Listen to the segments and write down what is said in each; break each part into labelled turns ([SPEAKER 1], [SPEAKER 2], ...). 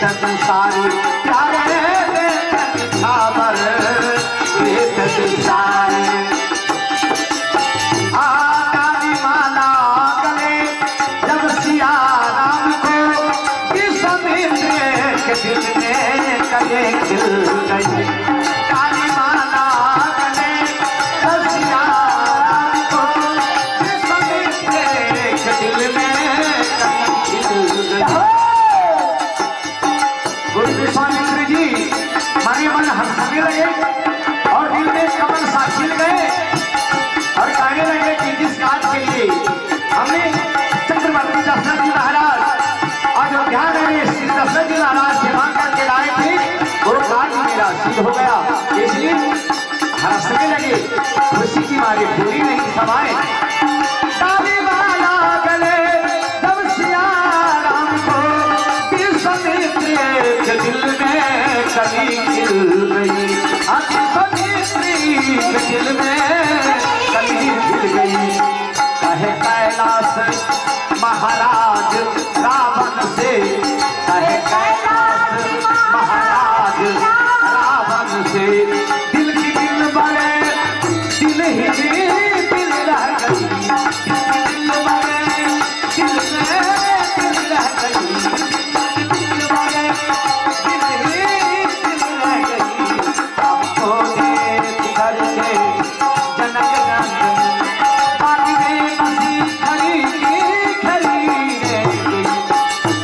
[SPEAKER 1] सारे प्यारे सावर सारे काली माला गले जब सिया राम को विश्वामित्र के दिल में कले खिल गई। काली माला गले जब सिया राम को विश्वामित्र के दिल में कले खिल गई। गुरु विश्वामित्र जी मन मन हंसने लगे और दिल में कमल सा खिल गए और कहने लगे कि जिस काज के लिए हमने चक्रवर्ती दशरथ जी महाराज अयोध्या में श्री दशरथ जी महाराज सेवा करके लाए थे वो काज मेरा सिद्ध हो गया, इसलिए हंसने लगे, खुशी की मारे पूरी नहीं समाए। काली माला गले जब सिया राम को विश्वामित्र के दिल में कली खिल गई। के दिल में कली खिल गई। कहे कैलाश महाराज रावण से, कहे कैलाश महाराज रावण से दिल की दिल बने दिल ही दिल रह गई। दिल बने दिल में दिल रह गई। दिल बने दिल ही दिल रह गई। आपको देख करके जनक नंदन बाग में बसी खड़ी की खड़ी रे गई।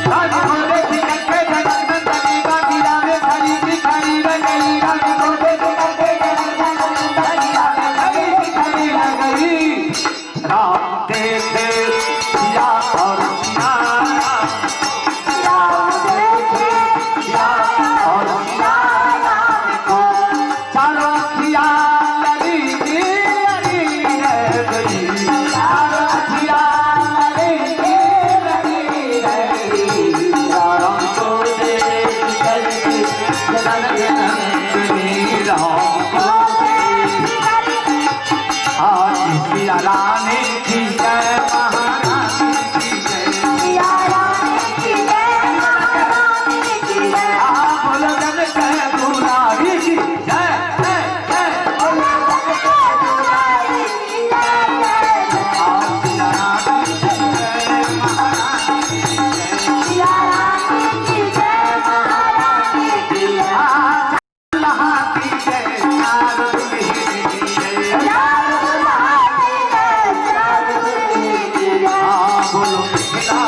[SPEAKER 1] राज को देख करके जनक नंदन बागिया में खड़ी की खड़ी रह गई। राज को देख करके जनक नंदन बागिया में खड़ी की खड़ी रह गई। राम देखे सिया और सिया, राम देखे सिया और सिया को चारों खिया लड़ी की लड़ी रह गई। चारों खिया लड़ी की लड़ी रह गई। राम को देख करके जनक नंदनी राम को देख आज सिया रानी की जय महारानी की जय। सिया रानी की जय महारानी की जय। बोलो जनक दुलारी की जय जय जय। बोलो जनक दुलारी की जय जय जय। सिया रानी की जय महारानी की जय। सिया रानी की जय महारानी की जय। दुल्हा की जय चार दुल्हे की जय। बोलो मिथिला,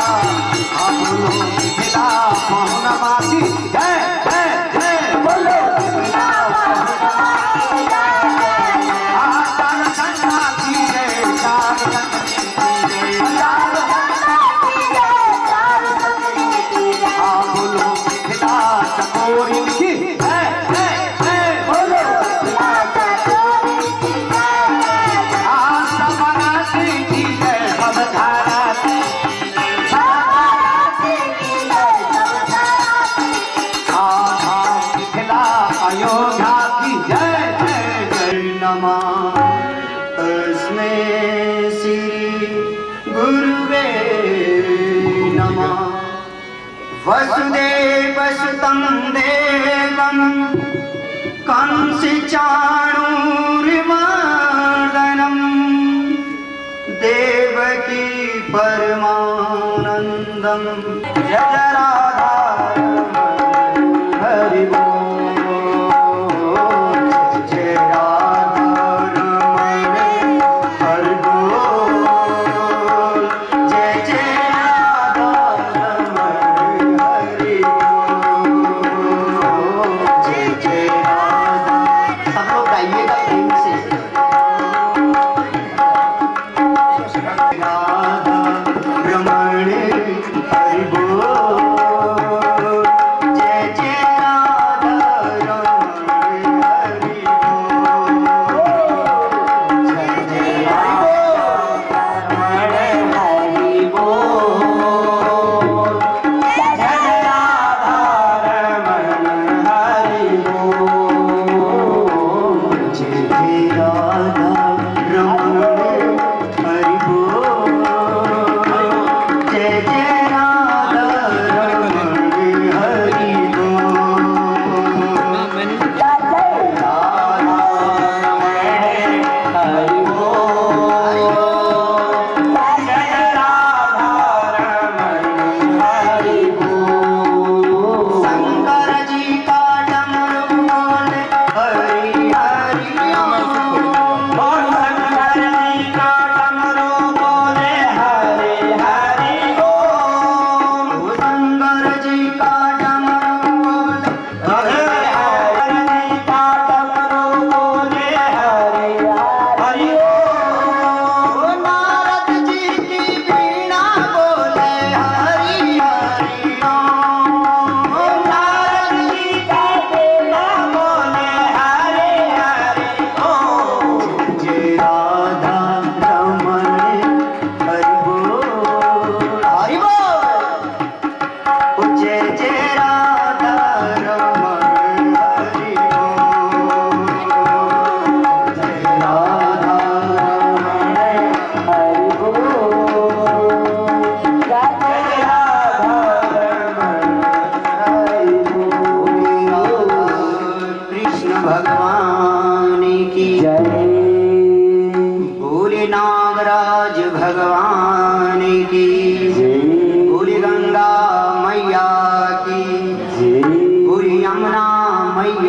[SPEAKER 1] बोलो मिथिला पहुनमा की जय जय जय। बोलो मिथिला पहुनमा की जय जय जय। चार संगा की जय चार संगनी की जय। चार संगा की जय चार संगनी की जय। बोलो मिथिला चकोरी की जय जय जय। बोलो मिथिला चकोरी की जय जय जय। सबराती की जय सबधाराती मिथिला अयोध्या की जय जय जय। नमः तस्मै श्री गुरुवे नमः। वसुदेवसुतं देवं कंस चाणूरमर्दनं देवकी परमानंदं जय राधा हरि बोल। जय राधा रमण हरि बोल। जय जय राधा रमण हरि बोल। जय जय राधा। सब लोग गाइएगा प्रेम से। राधा रमण हरि बोल।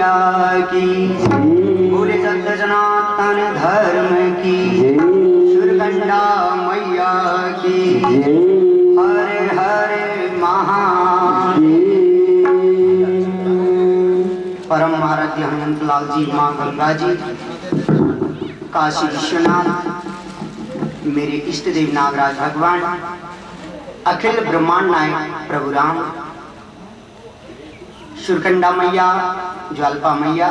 [SPEAKER 2] मैया की, बोले सत्य सनातन धर्म की, सुरकंडा मैया की, हरे हरे महादेव। परम आराध्य हनुमंत लाल जी, माँ गंगा जी, काशी विश्वनाथ, मेरे इष्ट देव नागराज भगवान, अखिल ब्रह्मांड नायक प्रभु राम, सुरकंडा मैया, ज्वालपा मैया,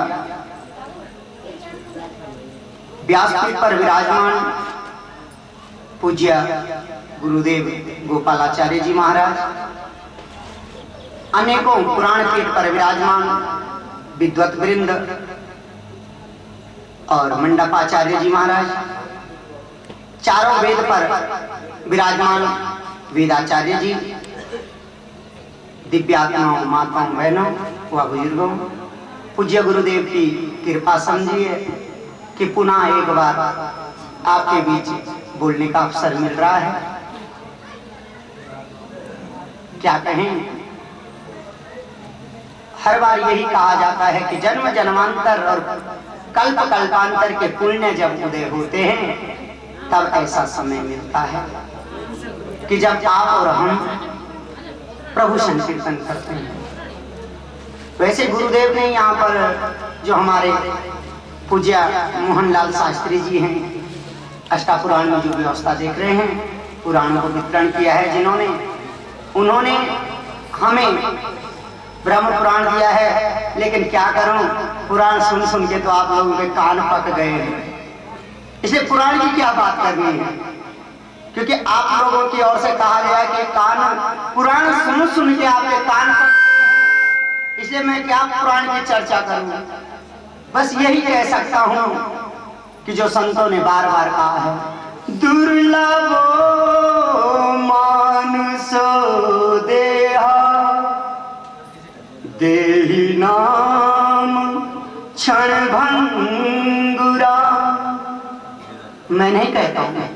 [SPEAKER 2] व्यासपीठ पर विराजमान पूज्य गुरुदेव गोपालाचार्य जी महाराज, अनेकों पुराण पीठ पर विराजमान विद्वत वृंद और मंडपाचार्य जी महाराज, चारों वेद पर विराजमान वेदाचार्य जी, दिव्यात्माओं, माताओं, बहनों व बुजुर्गों, पूज्य गुरुदेव की कृपा समझिए कि पुनः एक बार आपके बीच बोलने का अवसर मिल रहा है। क्या कहें, हर बार यही कहा जाता है कि जन्म जन्मांतर और कल्प कल्पांतर के पुण्य जब उदय होते हैं तब ऐसा समय मिलता है कि जब आप और हम प्रभु संकीर्तन करते हैं। वैसे गुरुदेव ने यहाँ पर जो हमारे पूज्य मोहनलाल शास्त्री जी हैं, अष्टापुराण में जो व्यवस्था देख रहे हैं, पुराणों को वितरण किया है जिन्होंने, उन्होंने हमें ब्रह्म पुराण दिया है। लेकिन क्या करूं, पुराण सुन सुन के तो आप लोगों के कान पक गए हैं, इसलिए पुराण की क्या बात करनी है, क्योंकि आप लोगों की ओर से कहा गया कि कान पुराण सुन सुन के आपके कान पक, इसलिए मैं क्या पुराण की चर्चा करूं। बस यही कह सकता हूं कि जो संतों ने बार बार कहा है, दुर्लभो मानुषो देहा देहि नाम क्षण भंगुरा। मैं नहीं कहता हूं,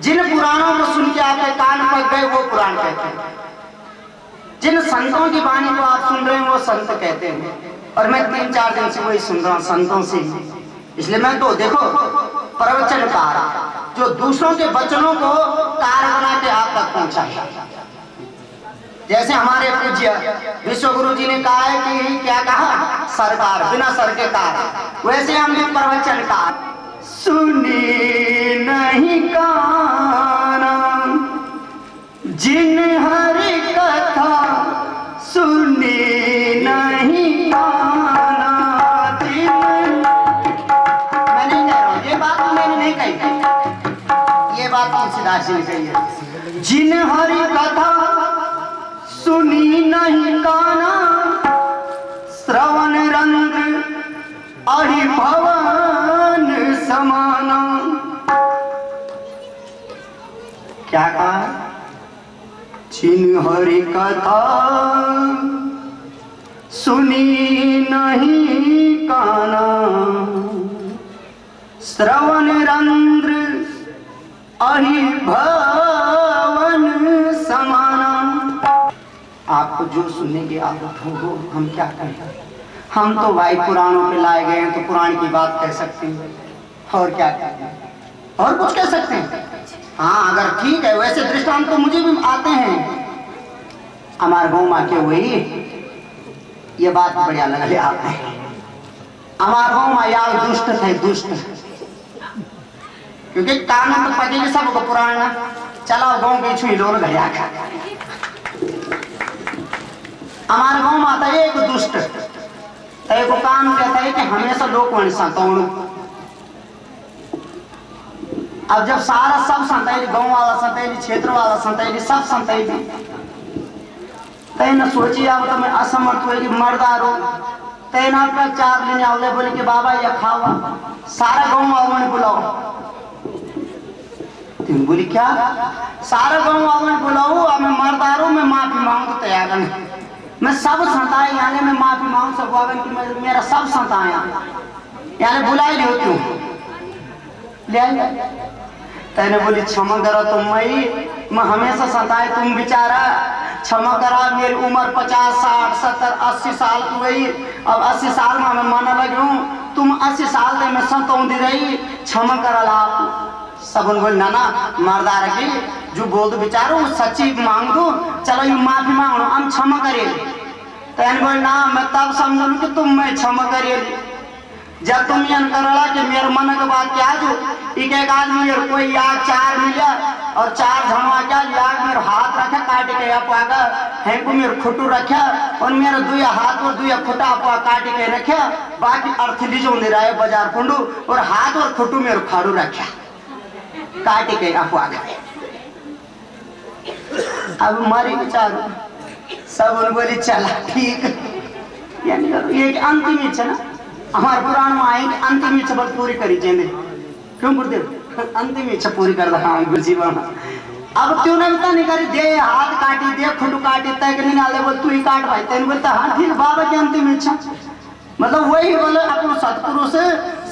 [SPEAKER 2] जिन पुराणों को सुन के आपके कान पक गए वो पुराण कहते हैं, जिन संतों की वाणी को आप सुन रहे हैं वो संत कहते हैं। और मैं 3-4 दिन से वही सुन रहा हूं संतों से, इसलिए मैं तो देखो प्रवचनकार जो दूसरों के वचनों को कार बना के आप तक पहुंचाए। जैसे हमारे पूज्य विश्व गुरु जी ने कहा है कि क्या कहा, सरकार बिना सर के कार, वैसे हम भी प्रवचनकार। सुनी नहीं काना जिन हरि कथा, सुनी नहीं काना जिन, मैं नहीं कह रहा हूं, ये बात मैंने नहीं कही, ये बात तुलसीदास जी ने कही है। जिन हरि कथा सुनी नहीं काना, श्रवण रंध्र अहि भवन समाना। क्या कहा, जिन हरि कथा सुनी नहीं काना, श्रवण रंध्र अहि भवन समाना। आपको जो सुनने की आदत हो हम क्या करें, हम तो भाई पुराणों पे लाए गए हैं तो पुराण की बात कह सकते हैं, और क्या कहें, और कुछ कह सकते हैं। हाँ अगर ठीक है, वैसे दृष्टांत तो मुझे भी आते हैं। हमारे गाँव माँ के वही ये बात बढ़िया लगे आते हैं। हमारे गाँव माँ यार दुष्ट थे, दुष्ट, क्योंकि कानून तो पकेगी सबको पुराण ना, चलाओ गाँव के छुई लोग घड़िया खा। हमारे गाँव में आता है एक दुष्ट, एक काम कहता है कि हमेशा लोग कौन सताऊं। अब जब सारा सब संतैली, गाँव वाला संतैली, क्षेत्र वाला संतैली, सब संतैली, तैन सोची अब तो मैं असमर्थ हुए कि मर्दारो तैना पर 4 दिन आवले, बोले कि बाबा ये खावा, सारा गाँव वालों ने बुलाओ। तुम बोली क्या, सारा गाँव वालों ने बुलाओ, अब मैं मर्दारो मैं माफी मांगू तो तैयार नहीं, मैं सब संताए यानी मैं माफी मांग सकूं कि मेरा सब संताया यानी बुलाई लियो क्यों ले आए। तैने बोली क्षमा करो तुम, मैं हमेशा संताए, तुम बेचारा क्षमा करा, मेरी उम्र 50, 60, 70, 80 साल की हुई। अब 80 साल में मैं माना लगी हूँ, तुम 80 साल से मैं सतौंदी रही, क्षमा करा ला। सब बोल नाना मर्दा रखी जो बोल दो बेचारो सच्ची मांग दो, चलो ये माफी मांग लो, हम क्षमा करिए। तैन बोल ना मैं तब समझू कि तुम मैं क्षमा करिए जब तुम यन करला कि मेरे मन के बात क्या जो एक एक आदमी मेरे कोई याद 4 मिला और 4 झमवा क्या याद मेरे हाथ रखा काट के अपा है को मेरे खुटू रखा और मेरे 2 हाथ और 2 खुटा अपा काट के रखा, बाकी अर्थली जो दे रहा है बाजार कुंडू और हाथ और खुटू मेरे खाड़ू रखा काट के अपा। अब मारी विचार सब बोली चला ठीक, यानी एक अंतिम इच्छा ना हमारे पुराण में आए कि अंतिम इच्छा बस पूरी करी चाहिए। क्यों गुरुदेव अंतिम इच्छा पूरी कर रहा हूँ गुरु जी बाबा। अब क्यों नहीं बता नहीं करी दे हाथ काटी दे खुटू काटी तय के नहीं नाले बोल तू ही काट भाई तेन बोलता हाँ ठीक बाबा की अंतिम इच्छा मतलब वही बोले अपन सतपुरुष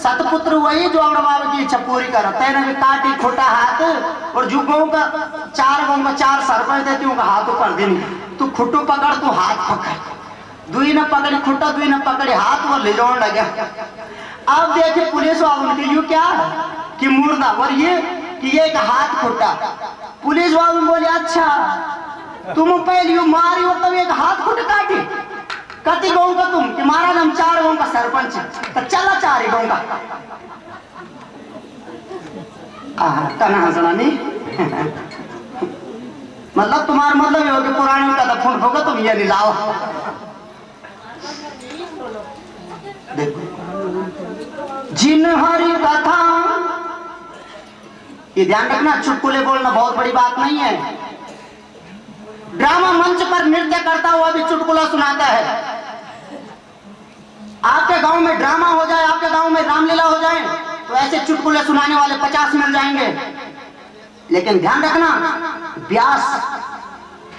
[SPEAKER 2] सतपुत्र वही जो अपने बाबा की इच्छा पूरी करा। तेने भी काटी खोटा हाथ और जो गौ का 4 गौ का 4 सरपंच देती हूँ हाथ ऊपर देनी, तू खुटू पकड़ तू हाथ पकड़, 2 ने पकड़ी खुट्टा 2 ने पकड़ी हाथ और ले जाने लगे। अब देखे पुलिस वालों ने यू क्या कि मुर्दा और ये कि एक हाथ खुट्टा। पुलिस वालों बोले अच्छा तुम पहले यू मारी और तब एक हाथ खुट काटी कति गाँव का तुम कि महाराज हम 4 गाँव का सरपंच तो चला 4 गाँव का तना हंसना नहीं मतलब तुम्हारा मतलब ये हो कि पुराने का दफन होगा तुम ये नहीं लाओ। देखो जिन हरि कथा ये ध्यान रखना, चुटकुले बोलना बहुत बड़ी बात नहीं है। ड्रामा मंच पर नृत्य करता हुआ भी चुटकुला सुनाता है। आपके गांव में ड्रामा हो जाए, आपके गांव में रामलीला हो जाए तो ऐसे चुटकुले सुनाने वाले 50 मिल जाएंगे। लेकिन ध्यान रखना व्यास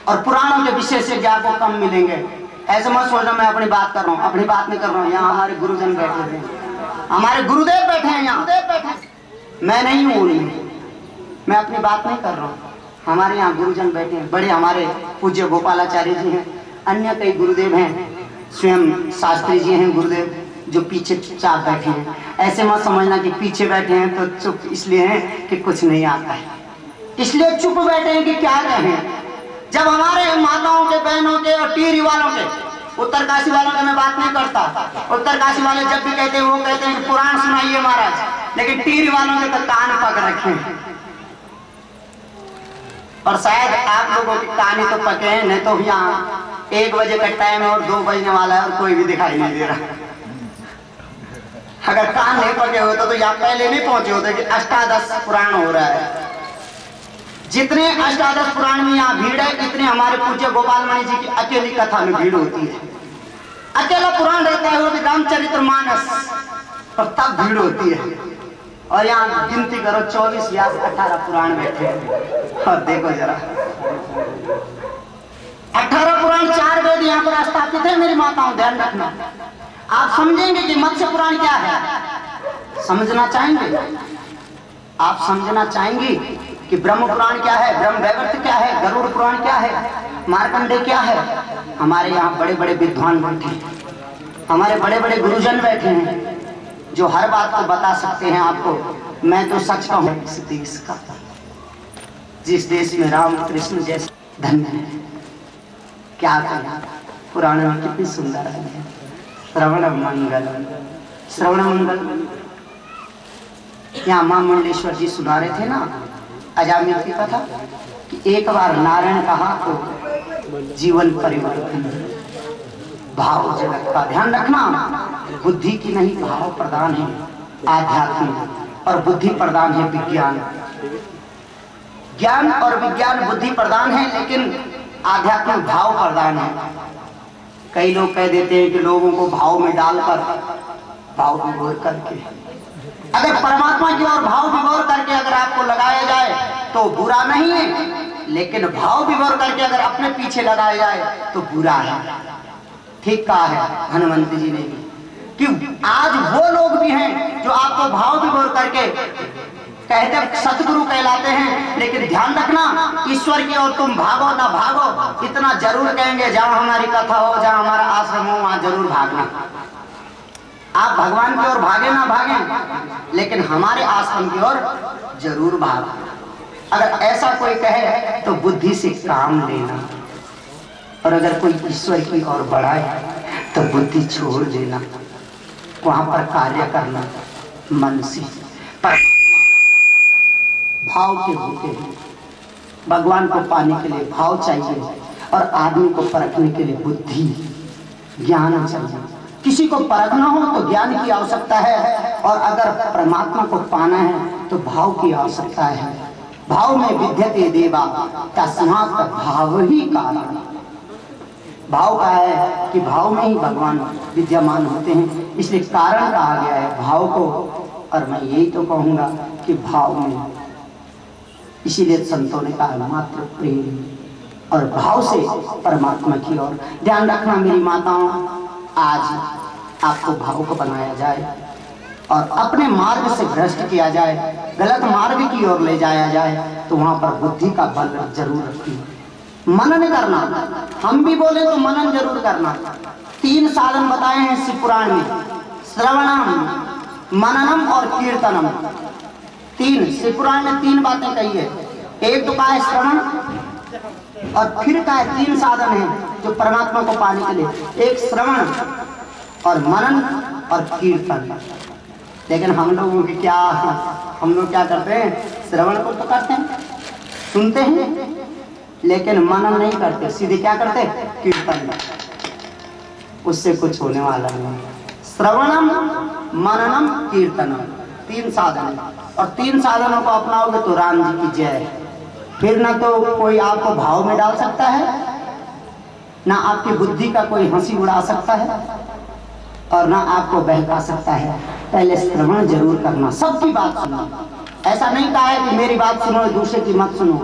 [SPEAKER 2] और पुराणों के विशेषज्ञ आपको कम मिलेंगे। ऐसे मत सोचना मैं अपनी बात कर रहा हूँ, अपनी बात नहीं कर रहा हूँ। यहाँ हमारे गुरुजन बैठे हैं, हमारे गुरुदेव बैठे हैं यहाँ, मैं नहीं हूँ उनमें, मैं अपनी बात नहीं कर रहा हूँ। हमारे यहाँ गुरुजन बैठे हैं, बड़े हमारे पूज्य गोपालाचार्य जी हैं, अन्य कई गुरुदेव हैं, स्वयं शास्त्री जी हैं गुरुदेव जो पीछे चुपचाप बैठे हैं। ऐसे मत समझना कि पीछे बैठे हैं तो चुप इसलिए हैं कि कुछ नहीं आता है, इसलिए चुप बैठे हैं कि क्या कहें। जब हमारे माताओं के बहनों के और टीरी वालों के, उत्तरकाशी वालों के मैं बात नहीं करता, उत्तरकाशी वाले जब भी कहते हैं वो कहते हैं पुराण सुनाइए महाराज, लेकिन टीरी वालों के तो कान पक रखे हैं। और शायद आप लोगों के कान ही तो पके हैं, नहीं तो यहाँ 1 बजे का टाइम है और 2 बजने वाला है और कोई भी दिखाई नहीं दे रहा। अगर कान नहीं पके होते तो यहाँ पहले नहीं पहुंचे होते कि अष्टादश पुराण हो रहा है। जितने अष्टादश पुराण में यहाँ भीड़ है, इतने हमारे पूज्य गोपाल मणि जी की अकेली कथा में भीड़ होती है। अकेला पुराण रहता है वो भी रामचरितमानस, और तब भीड़ होती है। और यहाँ गिनती करो 24 या 18 पुराण बैठे हैं। और देखो जरा 18 पुराण 4 वेद यहाँ पर स्थापित है। मेरी माताओं ध्यान रखना, आप समझेंगे कि मत्स्य पुराण क्या है, समझना चाहेंगे, आप समझना चाहेंगे कि ब्रह्म पुराण क्या है, ब्रह्म वैवर्त क्या है, गरुड़ पुराण क्या है, मार्कंडे क्या है। हमारे यहाँ बड़े बड़े विद्वान बैठे हैं, हमारे बड़े बड़े गुरुजन बैठे हैं जो हर बात को बता सकते हैं आपको। मैं तो सच कहूँ इस देश का, जिस देश में राम कृष्ण जैसे धन्य है, क्या कहें, पुराण में कितनी सुंदर है। श्रवण मंगल, श्रवण मंगल यहाँ मां मंडलेश्वर जी सुना रहे थे ना अजामिल की कथा कि एक बार नारायण कहा तो जीवन परिवर्तन, भाव जगत का ध्यान रखना, बुद्धि की नहीं भाव प्रदान है आध्यात्म, और बुद्धि प्रदान है विज्ञान। ज्ञान और विज्ञान बुद्धि प्रदान है, लेकिन आध्यात्म भाव प्रदान है। कई लोग कह देते हैं कि लोगों को भाव में डालकर भाव विभोर करके, अगर परमात्मा की ओर भाव विभोर करके अगर आपको लगाया जाए तो बुरा नहीं है, लेकिन भाव विभोर करके अगर अपने पीछे लगाया जाए तो बुरा है। ठीक कहा है हनुमंत जी ने भी कि आज वो लोग भी हैं जो आपको भाव विभोर करके कहते सतगुरु कहलाते हैं, लेकिन ध्यान रखना ईश्वर की ओर तुम भागो ना भागो, इतना जरूर कहेंगे जहां हमारी कथा हो, जहां हमारा आश्रम हो, वहां जरूर भागना। आप भगवान की ओर भागे ना भागे, लेकिन हमारे आश्रम की ओर जरूर भागो। अगर ऐसा कोई कहे तो बुद्धि से काम लेना, और अगर कोई ईश्वर की ओर बढ़ाए तो बुद्धि छोड़ देना, वहां पर कार्य करना मन से। पर भाव के होते हैं, भगवान को पाने के लिए भाव चाहिए, और आदमी को परखने के लिए बुद्धि ज्ञान चाहिए। किसी को परखना हो तो ज्ञान की आवश्यकता है, और अगर परमात्मा को पाना है तो भाव की आवश्यकता है। भाव में विद्यते देवा तस्मात् भाव ही कारण। भाव का है कि भाव में ही भगवान विद्यमान होते हैं, इसलिए कारण कहा गया है भाव को। और मैं यही तो कहूंगा कि भाव में, इसीलिए संतों ने कहा मात्र प्रेम और भाव से परमात्मा की ओर। ध्यान रखना मेरी माताओं, आज आपको भाव को बनाया जाए और अपने मार्ग से भ्रष्ट किया जाए, गलत मार्ग की ओर ले जाया जाए, तो वहां पर बुद्धि का बल जरूर रखना, मनन करना। हम भी बोले तो मनन जरूर करना। 3 साधन बताए हैं शिव पुराण में, श्रवणम, मननम और कीर्तनम। 3 शिव पुराण में 3 बातें कही है। एक तो कहा है श्रवण, और फिर कहा है 3 साधन हैं जो परमात्मा को पाने के लिए, एक श्रवण और मनन और कीर्तन। लेकिन हम लोगों की क्या, हम लोग क्या करते हैं, श्रवण को तो करते हैं, सुनते हैं, लेकिन मनन नहीं करते, सीधे क्या करते, कीर्तन। उससे कुछ होने वाला नहीं। श्रवणम, मननम, कीर्तनम, 3 साधन, और 3 साधनों को अपनाओगे तो राम जी की जय। फिर ना तो कोई आपको भाव में डाल सकता है, ना आपकी बुद्धि का कोई हंसी उड़ा सकता है, और ना आपको बहका सकता है। पहले श्रवण जरूर करना, सबकी बात सुनो। ऐसा नहीं कहा है कि मेरी बात सुनो दूसरे की मत सुनो,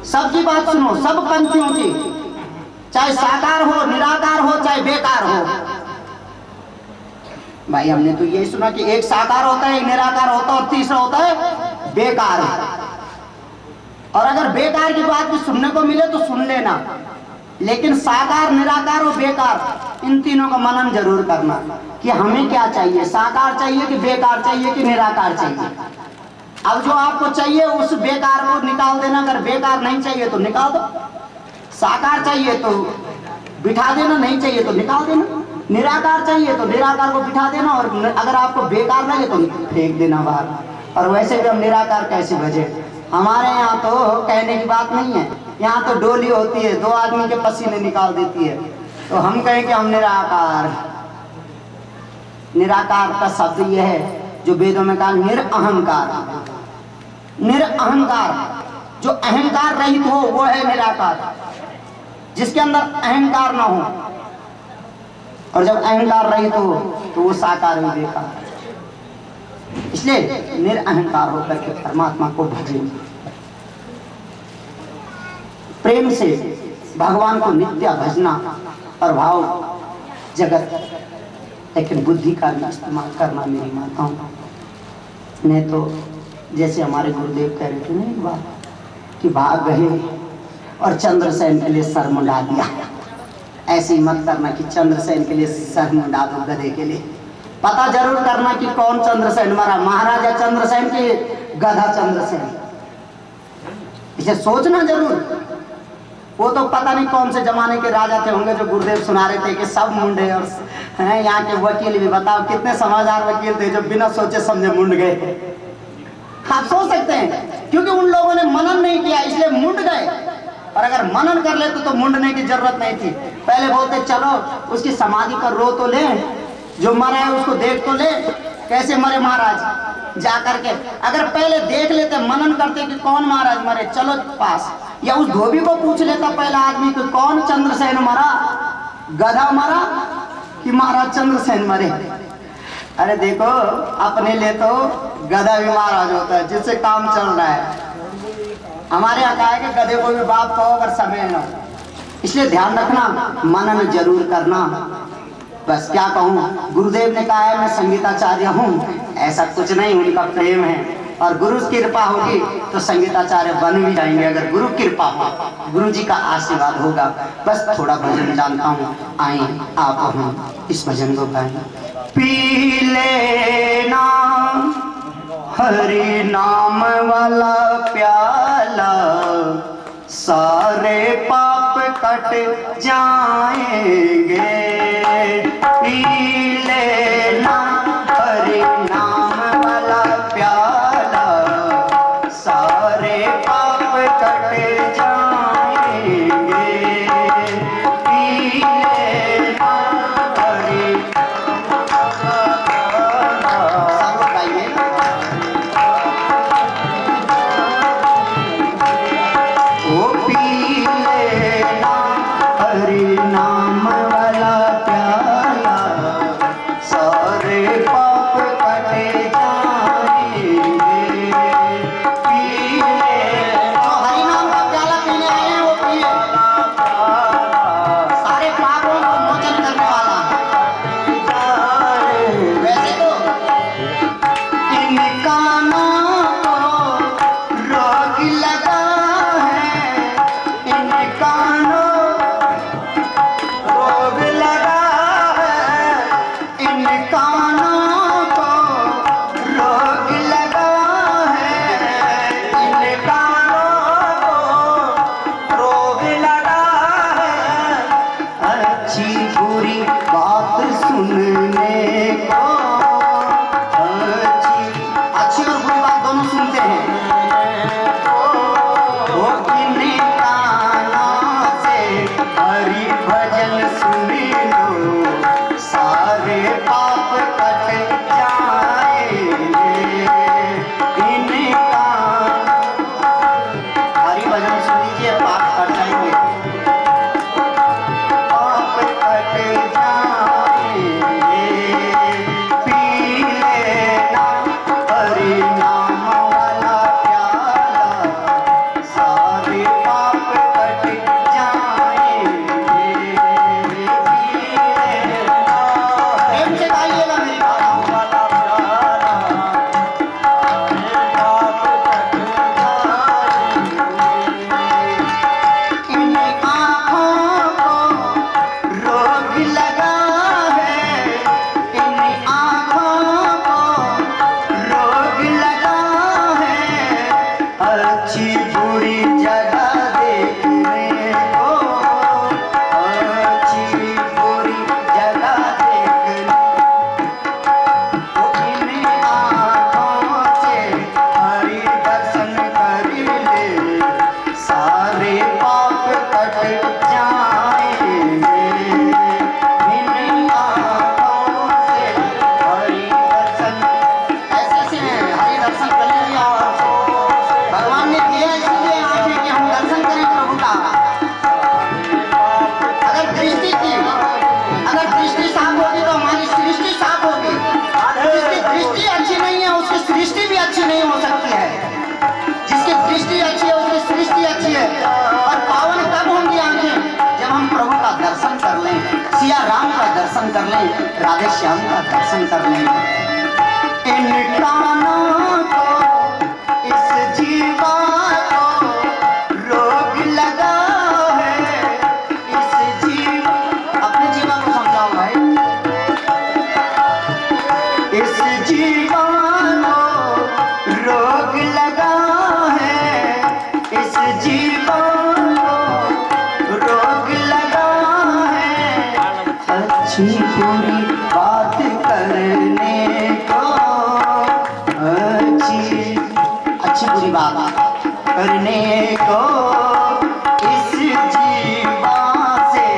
[SPEAKER 2] सबकी बात सुनो, सब पंथियों की, चाहे साकार हो, निराकार हो, चाहे बेकार हो। भाई हमने तो यही सुना कि एक साकार होता है, एक निराकार होता है, और तीसरा होता है बेकार। और अगर बेकार की बात भी सुनने को मिले तो सुन लेना, लेकिन साकार, निराकार और बेकार, इन तीनों का मनन जरूर करना कि हमें क्या चाहिए, साकार चाहिए कि बेकार चाहिए कि निराकार चाहिए। अब जो आपको चाहिए उस बेकार को निकाल देना, अगर बेकार नहीं चाहिए तो निकाल दो, साकार चाहिए तो बिठा देना, नहीं चाहिए तो निकाल देना, निराकार चाहिए तो निराकार को बिठा देना, और अगर आपको बेकार लगे तो फेंक देना बाहर। और वैसे भी हम निराकार कैसे बजे, हमारे यहाँ तो कहने की बात नहीं है, यहाँ तो डोली होती है, 2 आदमी के पसीने निकाल देती है, तो हम कहें कि हम निराकार। निराकार का शब्द यह है जो वेदों में कहा निरअहंकार। निरअहंकार, जो अहंकार रहित हो वो है निराकार, जिसके अंदर अहंकार ना हो। और जब अहंकार रहित हो तो वो साकार ही बेकार। इसलिए निरअहंकार होकर के परमात्मा को भजें, प्रेम से भगवान को नित्य भजना और भाव जगत, लेकिन बुद्धि का भी इस्तेमाल करना मेरी माताओं। नहीं तो जैसे हमारे गुरुदेव कह रहे थे ना एक बार कि भाग गए और चंद्रसेन के लिए सर मुंडा दिया। ऐसे ही मत करना कि चंद्रसेन के लिए सर मुंडा दो गधे के लिए। पता जरूर करना कि कौन चंद्रसेन मरा, महाराजा चंद्रसेन के गधा चंद्रसेन। इसे सोचना जरूर। वो तो पता नहीं कौन से जमाने के राजा थे होंगे जो गुरुदेव सुना रहे थे कि सब मुंडे, और यहाँ के वकील भी बताओ कितने समझदार वकील थे जो बिना सोचे समझे मुंड गए। आप सोच सकते हैं, क्योंकि उन लोगों ने मनन नहीं किया इसलिए मुंड गए। और अगर मनन कर लेते तो मुंडने की जरूरत नहीं थी। पहले बोलते चलो उसकी समाधि पर रो तो ले, जो मरा है उसको देख तो ले, कैसे मरे महाराज जा करके। अगर पहले देख लेते, मनन करते कि कौन महाराज मरे, चलो पास, या उस धोबी को पूछ लेता पहला आदमी कि कौन चंद्रसेन मरा, गधा मरा कि महाराज चंद्रसेन मरे। अरे देखो अपने लिए तो गधा भी महाराज होता है जिससे काम चल रहा है। हमारे यहाँ कहा है कि गधे को भी बाप कहो अगर समय न हो। इसलिए ध्यान रखना, मनन जरूर करना। बस क्या कहूँ, गुरुदेव ने कहा है मैं संगीताचार्य हूँ, ऐसा कुछ नहीं, उनका प्रेम है। और गुरु की कृपा होगी तो संगीताचार्य बन भी जाएंगे, अगर गुरु कृपा हो, गुरु जी का आशीर्वाद होगा। बस थोड़ा भजन जानता हूँ, आए आप हम इस भजन को गाएं। पी लेना हरि नाम वाला प्याला, सारे पाप कट जाएंगे। पी लेना हरि नाम वाला प्याला, सारे पाप कट जाएंगे। पी लेना हरि सब गाइए। ओ पी लेना हरि नाम वाला प्याला, सारे पाप कट जाएंगे। पी लेना, जो हरि नाम का प्याला पीने आए हैं वो पिए, सारे पापों को मोचन करने वाला। वैसे तो इन कानों को रोग लगा है, इन कानों रोग लगा है, इन कानों को रोग लगा है, इन कानों को रोग लगा है। अच्छी बुरी बात सुनने को, अच्छी और बुरी बात दोनों सुनते हैं। वो इन कानों से हरि भजन सुन लो, सारे पाप कट जाएंगे। इन कान हरि भजन सुन लीजिए, पाप कट जाएंगे, पाप कट जाएंगे। पी लेना हरि नाम वाला प्याला, सारे पाप कट जाएंगे। पी लेना, प्रेम से गाइएगा मेरी बात। वाला प्याला, सारे पाप कट जाएंगे। इन आँखों को रोग लगा है, इन आँखों को रोग लगा है। अच्छी बुरी जगह देखने को, अच्छी बुरी जगह देखने को, इन आँखों से हरि दर्शन कर ले, सारे पाप कट जाएंगे। इन आँखों से हरि दर्शन, ऐसे ऐसे हैं, हरि दर्शन कर लीजिए आप। भगवान ने दिया इसलिए आंखें कि हम दर्शन करें प्रभु का। अगर दृष्टि की, अगर दृष्टि साफ होगी तो हमारी सृष्टि साफ होगी। जिसकी दृष्टि अच्छी नहीं है उसकी सृष्टि भी अच्छी नहीं हो सकती है। जिसकी दृष्टि अच्छी है उसकी सृष्टि अच्छी है। और पावन कब होंगी आंखें? जब हम प्रभु का दर्शन कर लें, सिया राम का दर्शन कर लें, राधे श्याम का दर्शन कर लें। इन कानों को, इस जीवा को रोग लगा है, इस जीव, अपने जीवा को समझाओ भाई। इस जीवा को रोग लगा है, इस जीवा को रोग लगा है। अच्छी बुरी बात करने को, अच्छी बुरी बात करने को, इस जीवा से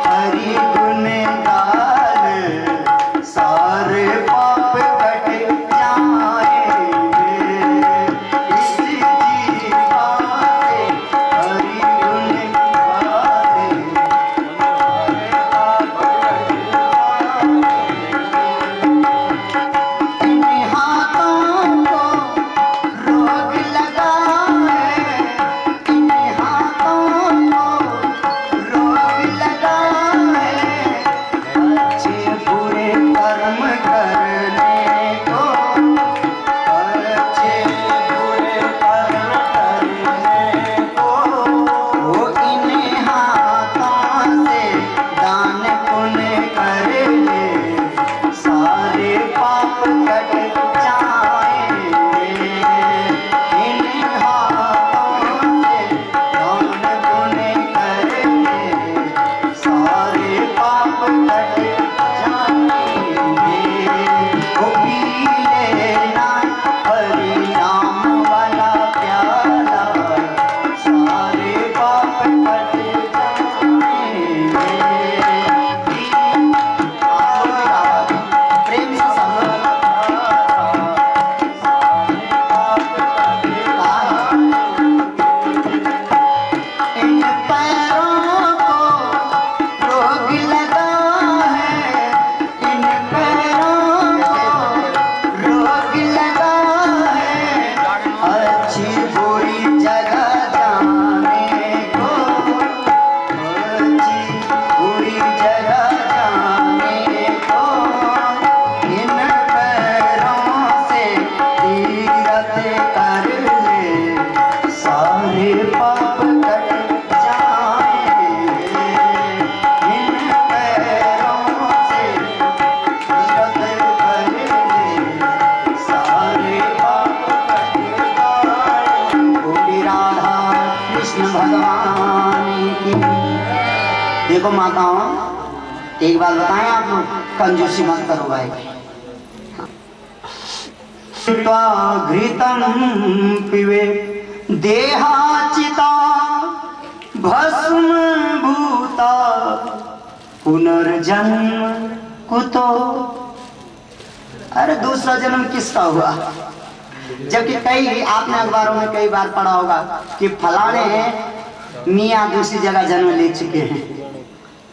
[SPEAKER 2] हरि गुण गाल, सारे पाप कट जाएंगे। इस जीवा से हरि गुण गाल, इन हाथों को रोग लगा है, इन एक बात बताएं आप लोग, कंजूसी मत करो भाई। घृतम पिवे देहाचिता भस्म भूता पुनर्जन्म कुतो। अरे दूसरा जन्म किसका हुआ? जबकि कई आपने अखबारों में कई बार पढ़ा होगा कि फलाने मियाँ दूसरी जगह जन्म ले चुके हैं,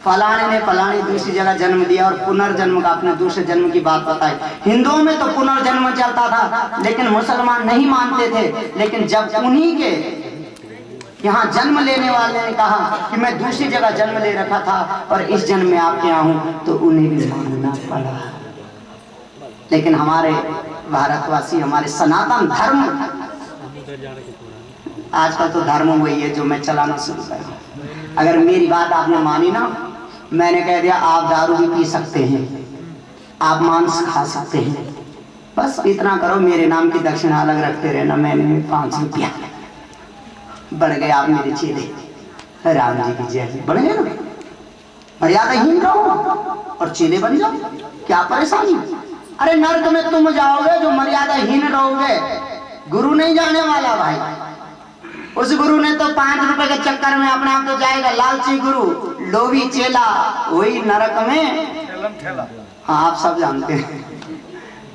[SPEAKER 2] फलाने ने फलानी दूसरी जगह जन्म लिया और पुनर्जन्म का अपने दूसरे जन्म की बात बताई। हिंदुओं में तो पुनर्जन्म चलता था, लेकिन मुसलमान नहीं मानते थे। लेकिन जब उन्हीं के यहाँ जन्म लेने वाले ने कहा कि मैं दूसरी जगह जन्म ले रखा था और इस जन्म में आपके यहाँ हूँ, तो उन्हें भी मानना पड़ा। लेकिन हमारे भारतवासी, हमारे सनातन धर्म, आजकल तो धर्म वही है जो मैं चलाना शुरू करा। अगर मेरी बात आपने मानी ना, मैंने कह दिया आप दारू भी पी सकते हैं, आप मांस खा सकते हैं, बस इतना करो, मेरे नाम की दक्षिणा अलग रखते रहना, मैंने 5 रुपया। बढ़ गए आप मेरे चेले, राम जी की जय। बढ़ गए ना, मर्यादाहीन रहो और चेले बन जाओ, क्या परेशानी? अरे नर्क में तुम जाओगे जो मर्यादाहीन रहोगे, गुरु नहीं जाने वाला भाई। उस गुरु ने तो 5 रुपए के चक्कर में अपने आप तो जाएगा, लालची गुरु, लोभी चेला, वही नरक में। हाँ आप सब जानते हैं।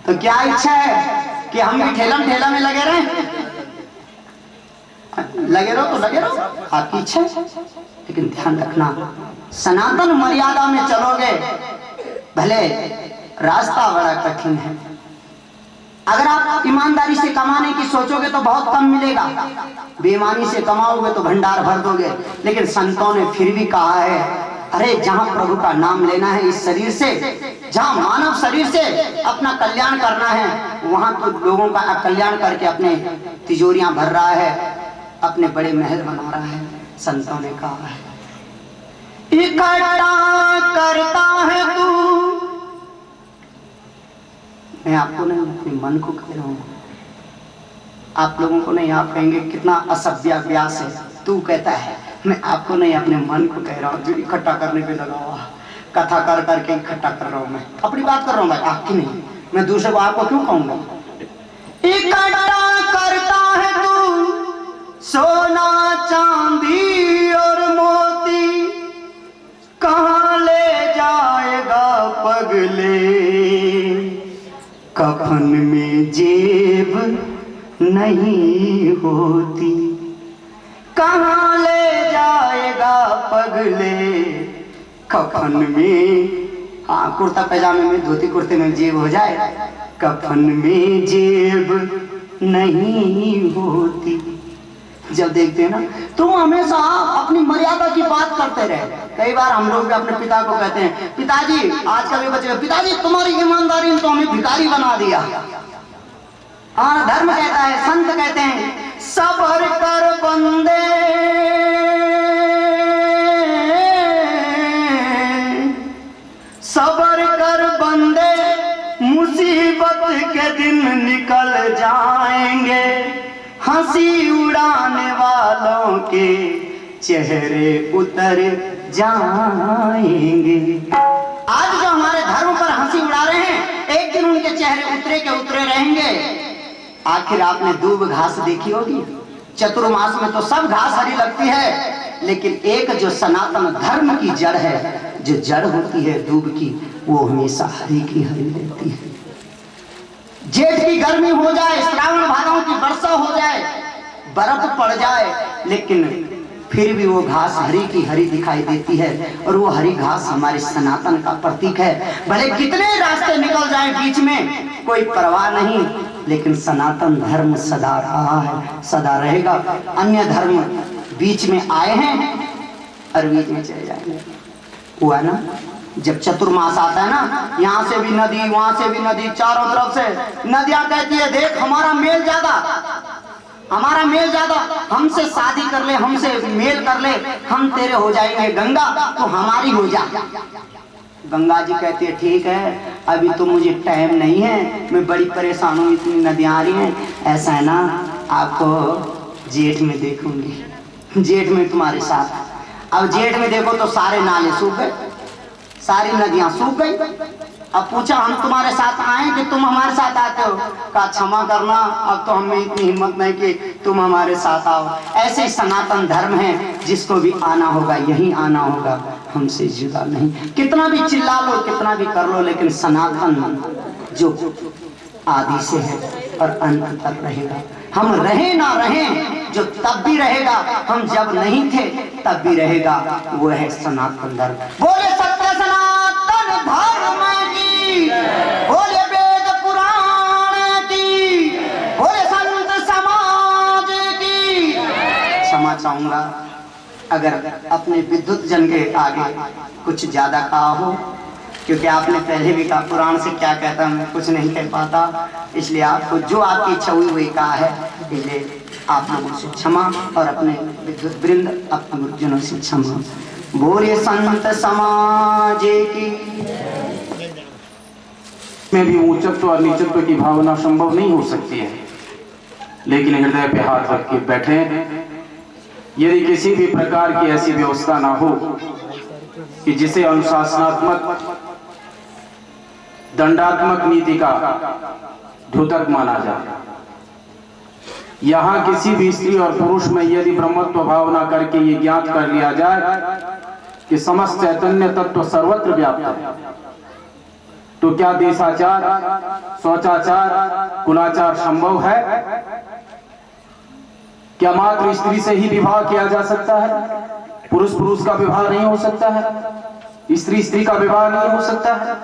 [SPEAKER 2] तो क्या इच्छा है कि हम भी ठेलम ठेला में लगे रहे? लगे रहो तो लगे रहो, आपकी इच्छा है। लेकिन ध्यान रखना, सनातन मर्यादा में चलोगे, भले रास्ता बड़ा कठिन है। अगर आप ईमानदारी से कमाने की सोचोगे तो बहुत कम मिलेगा, बेईमानी से कमाओगे तो भंडार भर दोगे। लेकिन संतों ने फिर भी कहा है, अरे जहां प्रभु का नाम लेना है इस शरीर से, जहां मानव शरीर से अपना कल्याण करना है, वहां तो लोगों का कल्याण करके अपने तिजोरियां भर रहा है, अपने बड़े महल बना रहा है। संतों ने कहा है, इकट्ठा करता है तू। मैं आपको नहीं, अपने मन को कह रहा हूं, आप लोगों को नहीं। आप कहेंगे कितना असभ्य व्यास है, तू कहता है। मैं आपको नहीं, अपने मन को कह रहा हूँ, जो इकट्ठा करने पे लगा हुआ, कथा कर करके इकट्ठा कर रहा हूँ। मैं अपनी बात कर रहा हूँ भाई, आपकी नहीं। मैं दूसरे को आपको क्यों कहूंगा? इकट्ठा करता है तू सोना चांदी और मोती, कहाँ ले जाएगा पगले, कफन में जेब नहीं होती, कहाँ ले जाएगा पगले, कफन में। हाँ कुर्ता पैजामे में, धोती कुर्ते में जेब हो जाए, कफन में जेब नहीं होती। जब देखते हैं ना, तुम हमेशा अपनी मर्यादा की बात करते रहे। कई बार हम लोग भी अपने पिता को कहते हैं, पिताजी, आजकल के बच्चे, पिताजी तुम्हारी ईमानदारी ने तो हमें भिखारी बना दिया। हमारा धर्म कहता है, संत कहते हैं, सबर कर बंदे, सबर कर बंदे, मुसीबत के दिन निकल जाएंगे, हंसी उड़ाने वालों के चेहरे उतर जाएंगे। आज जो हमारे धर्म पर हंसी उड़ा रहे हैं, एक दिन उनके चेहरे उतरे के उतरे रहेंगे। आखिर आपने दूब घास देखी होगी, चतुर्मास में तो सब घास हरी लगती है, लेकिन एक जो सनातन धर्म की जड़ है, जो जड़ होती है दूब की, वो हमेशा हरी की हरी रहती है। जेठ की गर्मी हो जाए, श्रावण भादों की वर्षा हो जाए, बर्फ पड़ जाए, लेकिन फिर भी वो घास हरी की हरी दिखाई देती है। और वो हरी घास हमारे सनातन का प्रतीक है। भले कितने रास्ते निकल जाए बीच में, कोई परवाह नहीं, लेकिन सनातन धर्म सदा रहा है, सदा रहेगा। अन्य धर्म बीच में आए हैं और बीच में चले जाएंगे। हुआ ना, जब चतुर्मास आता है ना, यहाँ से भी नदी, वहां से भी नदी, चारों तरफ से नदियां कहती है, देख हमारा मेल ज्यादा, हमारा मेल ज्यादा, हमसे शादी कर ले, हमसे मेल कर ले, हम तेरे हो जाएंगे गंगा, तो हमारी हो जा। गंगा जी कहती है, ठीक है, अभी तो मुझे टाइम नहीं है, मैं बड़ी परेशान हूँ, इतनी नदियां आ रही हैं। ऐसा है ना, आपको जेठ में देखूंगी, जेठ में तुम्हारे साथ। अब जेठ में देखो तो सारे नाले सूख गए, सारी नदियां सूख गई। अब पूछा हम तुम्हारे साथ आए कि तुम हमारे साथ आते हो? कहा क्षमा करना, अब तो हमें इतनी हिम्मत नहीं कि तुम हमारे साथ आओ। ऐसे ही सनातन धर्म है, जिसको भी आना होगा यहीं आना होगा, हमसे जुदा नहीं। कितना भी चिल्ला लो, कितना भी कर लो, लेकिन सनातन जो आदि से है और अंत तक रहेगा। हम रहे ना रहे, जो तब भी रहेगा, हम जब नहीं थे तब भी रहेगा, वो है सनातन धर्म। बोले सत्य सनातन धर्म की, बोले वेद पुराण की, बोले संत समाज की। क्षमा चाहूंगा अगर अपने विद्युत जन के आगे कुछ ज्यादा कहा हो, क्योंकि आपने पहले भी कहा पुराण से क्या कहता, मैं कुछ नहीं कह पाता, इसलिए आपको जो आपकी इच्छा हुई वही कहा है। इसलिए आप लोगों से क्षमा और अपने विद्युत वृंद अपने गुरुजनों से क्षमा। बोले संत समाज की।
[SPEAKER 3] में भी ऊंचत्व और नीचत्व की भावना संभव नहीं हो सकती है, लेकिन हृदय पे हाथ रख के बैठे। यदि किसी भी प्रकार की ऐसी व्यवस्था ना हो कि जिसे अनुशासनात्मक दंडात्मक नीति का द्योतक माना जाए, यहां किसी भी स्त्री और पुरुष में यदि ब्रह्मत्व भावना करके ये ज्ञात कर लिया जाए कि समस्त चैतन्य तत्व सर्वत्र व्याप्त है, तो क्या देशाचार, शौचाचार, कुलाचार संभव है? क्या मात्र स्त्री से ही विवाह किया जा सकता है? पुरुष पुरुष का विवाह नहीं हो सकता है? स्त्री स्त्री का विवाह नहीं हो सकता है?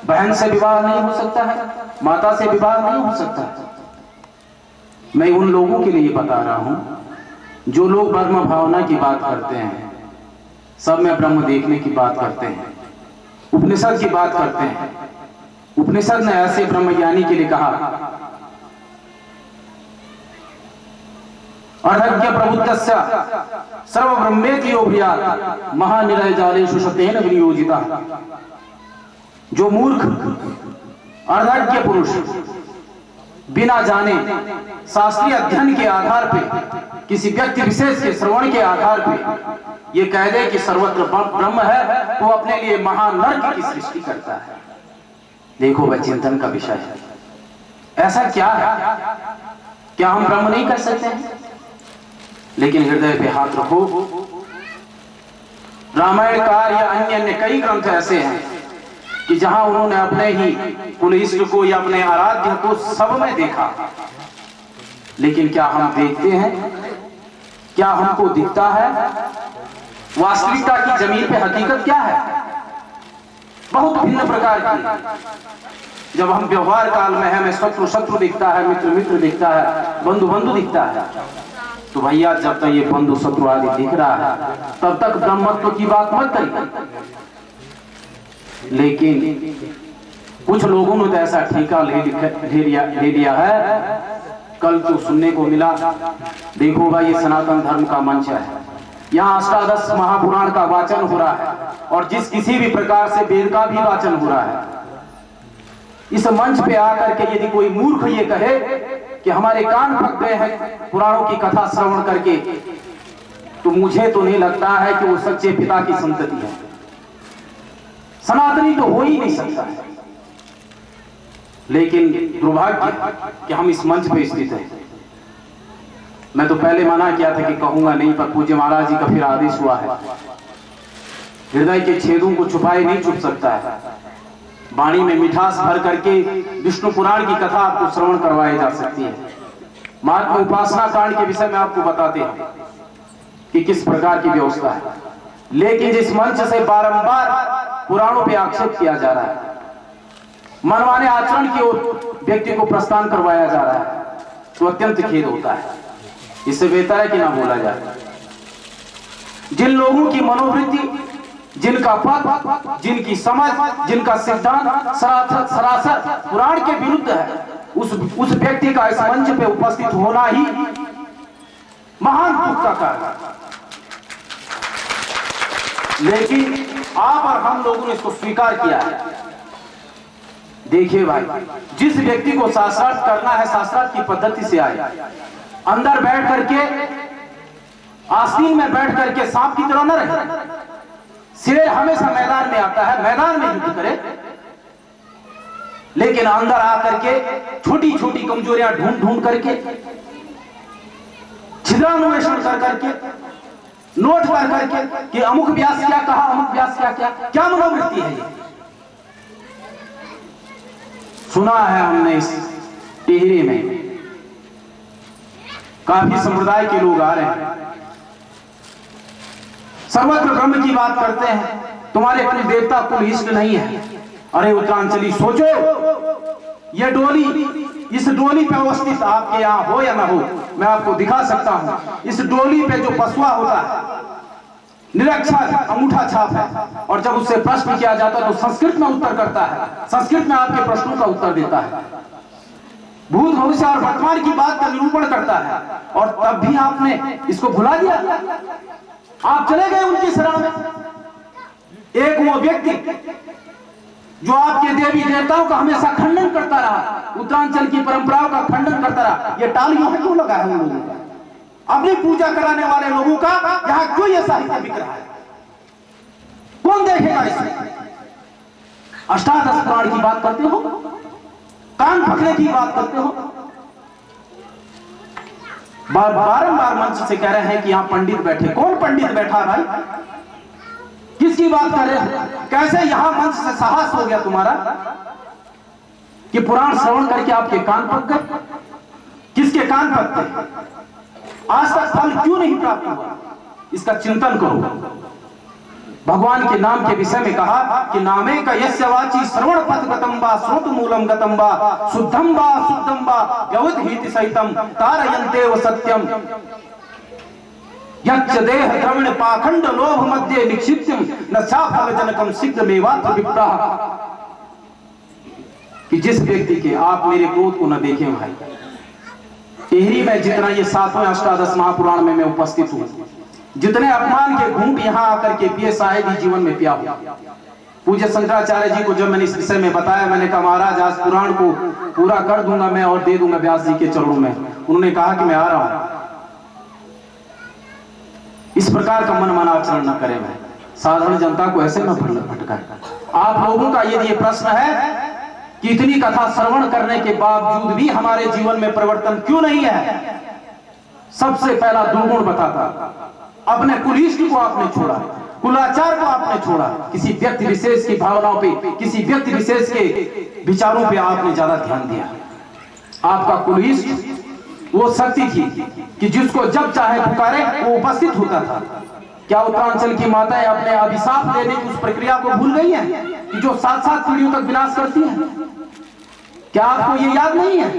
[SPEAKER 3] बहन से विवाह नहीं हो सकता है? माता से विवाह नहीं हो सकता है? मैं उन लोगों के लिए बता रहा हूं जो लोग ब्रह्म भावना की बात करते हैं, सब में ब्रह्म देखने की बात करते हैं, उपनिषद की बात करते हैं। उपनिषद ने ऐसे ब्रह्मज्ञानी के लिए कहा, अर्धज्ञ प्रबुद्धस्य सर्व ब्रह्मेति यो भूयात् महानिलय जालेषु शतेन विनियोजिता। जो मूर्ख अर्धज्ञ पुरुष बिना जाने शास्त्रीय अध्ययन के आधार पे, किसी व्यक्ति विशेष के श्रवण के आधार पे ये कह दे कि सर्वत्र ब्रह्म है, तो अपने लिए महानर्क की सृष्टि करता है। देखो वह चिंतन का विषय है। ऐसा क्या है? क्या हम ब्रह्म नहीं कर सकते हैं? लेकिन हृदय पे हाथ रखो। रामायण का या अन्य अन्य कई ग्रंथ ऐसे हैं कि जहां उन्होंने अपने ही कुलइष्ट को या अपने आराध्य को सब में देखा, लेकिन क्या हम देखते हैं? क्या हमको दिखता है? वास्तविकता की जमीन पे हकीकत क्या है? बहुत भिन्न प्रकार की। जब हम व्यवहार काल में है, हमें शत्रु शत्रु दिखता है, मित्र मित्र दिखता है, बंधु बंधु दिखता है, तो भैया जब तक ये बंधु शत्रु आदि दिख रहा है तब तक ब्रह्मत्व की बात मत करिए। लेकिन कुछ लोगों ने तो ऐसा ठेका ले लिया है। कल तो सुनने को मिला, देखो भाई ये सनातन धर्म का मंच है, यहाँ अष्टादश महापुराण का वाचन हो रहा है और जिस किसी भी प्रकार से वेद का भी वाचन हो रहा है। इस मंच पे आकर के यदि कोई मूर्ख ये कहे कि हमारे कान फट गए हैं पुराणों की कथा श्रवण करके, तो मुझे तो नहीं लगता है कि वो सच्चे पिता की संतति है। सनातनी तो हो ही नहीं सकता है। लेकिन दुर्भाग्य कि हम इस मंच पे स्थित हैं। मैं तो पहले मना किया था कि कहूंगा नहीं, पर पूज्य महाराज जी का फिर आदेश हुआ है। हृदय के छेदों को छुपाए नहीं छुप सकता है। वाणी में मिठास भर करके विष्णु पुराण की कथा आपको श्रवण करवाई जा सकती है। मार्ग में उपासना कांड के विषय में आपको बताते हैं कि किस प्रकार की व्यवस्था है। लेकिन जिस मंच से बारंबार पुराणों पे आक्षेप किया जा रहा है, मनमाने आचरण की ओर व्यक्ति को प्रस्थान करवाया जा रहा है, तो अत्यंत खेद होता है। इससे बेहतर है कि ना बोला जाए। जिन लोगों की मनोवृत्ति, जिनका पद, जिनकी समझ, जिनका सिद्धांत सरासर पुराण के विरुद्ध है, उस व्यक्ति का इस मंच पे उपस्थित होना ही महान दुख का कारण है। लेकिन आप और हम लोगों ने इसको स्वीकार किया है। देखिए भाई, जिस व्यक्ति को शास्त्रार्थ करना है, शास्त्रार्थ की पद्धति से आए, अंदर बैठ करके, आस्तीन में बैठ करके सांप की तरह न रहे। शेर हमेशा मैदान में आता है, मैदान में युद्ध करे, लेकिन अंदर आकर के छोटी छोटी कमजोरियां ढूंढ ढूंढ करके, छिद्रान्वेषण कर करके, नोट कर करके कि अमुक व्यास क्या कहा, अमुक व्यास क्या मनोवृत्ति है ये। सुना है हमने इस टिहरी में काफी संप्रदाय के लोग आ रहे हैं, सर्वत्र ब्रह्म की बात करते हैं, तुम्हारे कुल देवता कुल इष्ट नहीं है। अरे उत्तरांचली सोचो, यह डोली, इस डोली पे अवस्थित आपके यहां हो या ना हो, मैं आपको दिखा सकता हूं। इस डोली पे जो पशुआ होता है, निरक्षर अंगूठा छाप है, और जब उससे प्रश्न किया जाता है तो संस्कृत में उत्तर करता है, संस्कृत में आपके प्रश्नों का उत्तर देता है, भूत भविष्य और वर्तमान की बात का निरूपण करता है, और तब भी आपने इसको भुला दिया। आप चले गए उनकी शरण में। एक वो व्यक्ति जो आपके देवी देवताओं का हमेशा खंडन करता रहा, उत्तरांचल की परंपराओं का खंडन करता रहा, ये टालियों में क्यों लगा है उन लोगों का? अपनी पूजा कराने वाले लोगों का यहां क्यों ये साहित्य बिक रहा है? कौन देखेगा इसे? अष्टादश पुराण की बात करते हो, कान पकड़ने की बात करते हो, बारंबार मंच से कह रहे हैं कि यहां पंडित बैठे। कौन पंडित बैठा भाई? किसकी बात कर रहे हैं? कैसे यहां मंच से साहस हो गया तुम्हारा कि पुराण श्रवण करके आपके कान पक गए? किसके कान पकते? आज तक फल क्यों नहीं प्राप्त हुआ? इसका चिंतन करो। भगवान के नाम के विषय में कहा कि नामे का यस्य वाची श्रवण पथ गतम वा श्रोत मूलम गतम वा शुद्धम वा शुद्धम वा व्यवधीति सहितम तारयन्ते व सत्यम यच्च देह द्रवण पाखंड लोभ मध्य निक्षिप्तम न साफल जनकम शीघ्रमेवात्र विप्राह। कि जिस व्यक्ति के आप मेरे क्रोध को न देखे भाई, टिहरी में जितना ये 7वें अष्टादश महापुराण में मैं उपस्थित हूं, जितने अपमान के घूंट यहां आकर के पिए शायद ही जीवन में पिया हो। पूज्य शंकराचार्य जी को जब मैंने इस विषय में बताया, मैंने कहा महाराज आज पुराण को पूरा कर दूंगा मैं और दे दूंगा व्यास जी के चरणों में। उन्होंने कहा कि मैं आ रहा हूं। इस प्रकार का मनमाना आचरण न करें भाई, साधारण जनता को ऐसे न भटकाएं। आप लोगों का यदि ये प्रश्न है कि इतनी कथा श्रवण करने के बावजूद भी हमारे जीवन में परिवर्तन क्यों नहीं है, सबसे पहला दुर्गुण बताता, अपने कुलिष्ट को आपने छोड़ा, कुलाचार को आपने छोड़ा, किसी व्यक्ति विशेष की भावनाओं पे, किसी व्यक्ति विशेष के विचारों पे आपने ज्यादा ध्यान दिया। आपका कुलिष्ट वो शक्ति थी कि जिसको जब चाहे पुकारे वो उपस्थित होता था। क्या उत्तरांचल की माताएं अपने अभिशाप देने की उस प्रक्रिया को भूल गई हैं कि जो 7-7 पीढ़ियों तक विनाश करती है? क्या आपको ये याद नहीं है?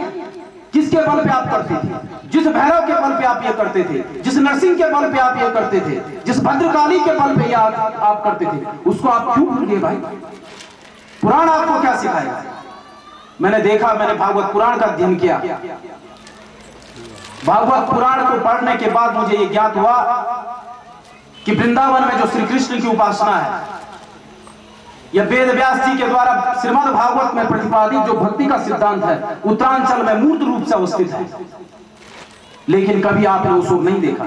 [SPEAKER 3] किसके बल पे आप करते थे? जिस भैरव के बल पे आप ये करते थे, जिस नरसिंह के बल पे आप ये करते थे, जिस भद्रकाली के बल पे आप करते थे, उसको आप क्यों भूल गए भाई? पुराण आपको क्या सिखाएगा? मैंने देखा, मैंने भागवत पुराण का अध्ययन किया। भागवत पुराण को पढ़ने के बाद मुझे ये ज्ञात हुआ कि वृंदावन में जो श्री कृष्ण की उपासना है, यह वेद व्यास जी के द्वारा श्रीमद् भागवत में प्रतिपादित जो भक्ति का सिद्धांत है, उत्तरांचल में मूर्त रूप से अवस्थित है, लेकिन कभी आपने उसको नहीं देखा।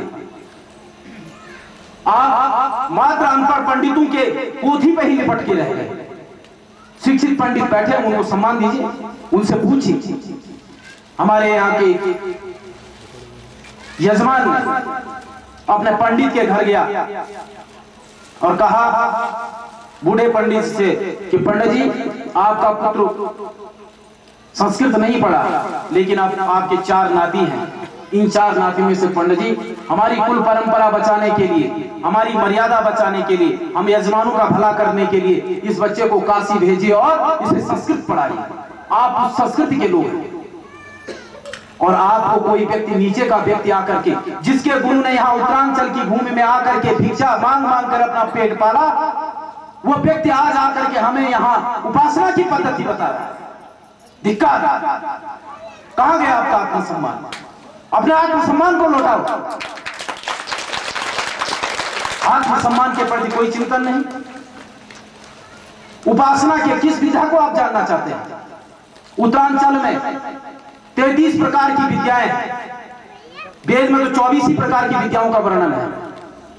[SPEAKER 3] आप मात्र अनपढ़ पंडितों के पोथी पे ही लिपट के रह गए। शिक्षित पंडित बैठे, उनको सम्मान दीजिए, उनसे पूछिए। हमारे यहाँ के यजमान अपने पंडित के घर गया और कहा बूढ़े पंडित से कि पंडित जी, आपका पुत्र संस्कृत नहीं पढ़ा, लेकिन आपके 4 नाती हैं। इन 4 नाती में से पंडित जी, हमारी कुल परंपरा बचाने के लिए, हमारी मर्यादा बचाने के लिए, हम यजमानों का भला करने के लिए इस बच्चे को काशी भेजिए और इसे संस्कृत पढ़ाइए। आप उस संस्कृति के लोग हैं और आपको कोई व्यक्ति, नीचे का व्यक्ति आकर के, जिसके गुरु ने यहाँ उत्तरांचल की भूमि में आकर के भिक्षा मांग मांग कर अपना पेट पाला, वो व्यक्ति आज आकर के हमें यहाँ उपासना की पद्धति बता रहा है। धिक्कार! कहां गया आपका आत्मसम्मान? अपने आत्मसम्मान को लौटाओ। आत्मसम्मान के प्रति कोई चिंतन नहीं। उपासना के किस विधा को आप जानना चाहते हैं? उत्तरांचल में 33 प्रकार की विद्याएं हैं। वेद में तो 24 ही प्रकार की विद्याओं का वर्णन है।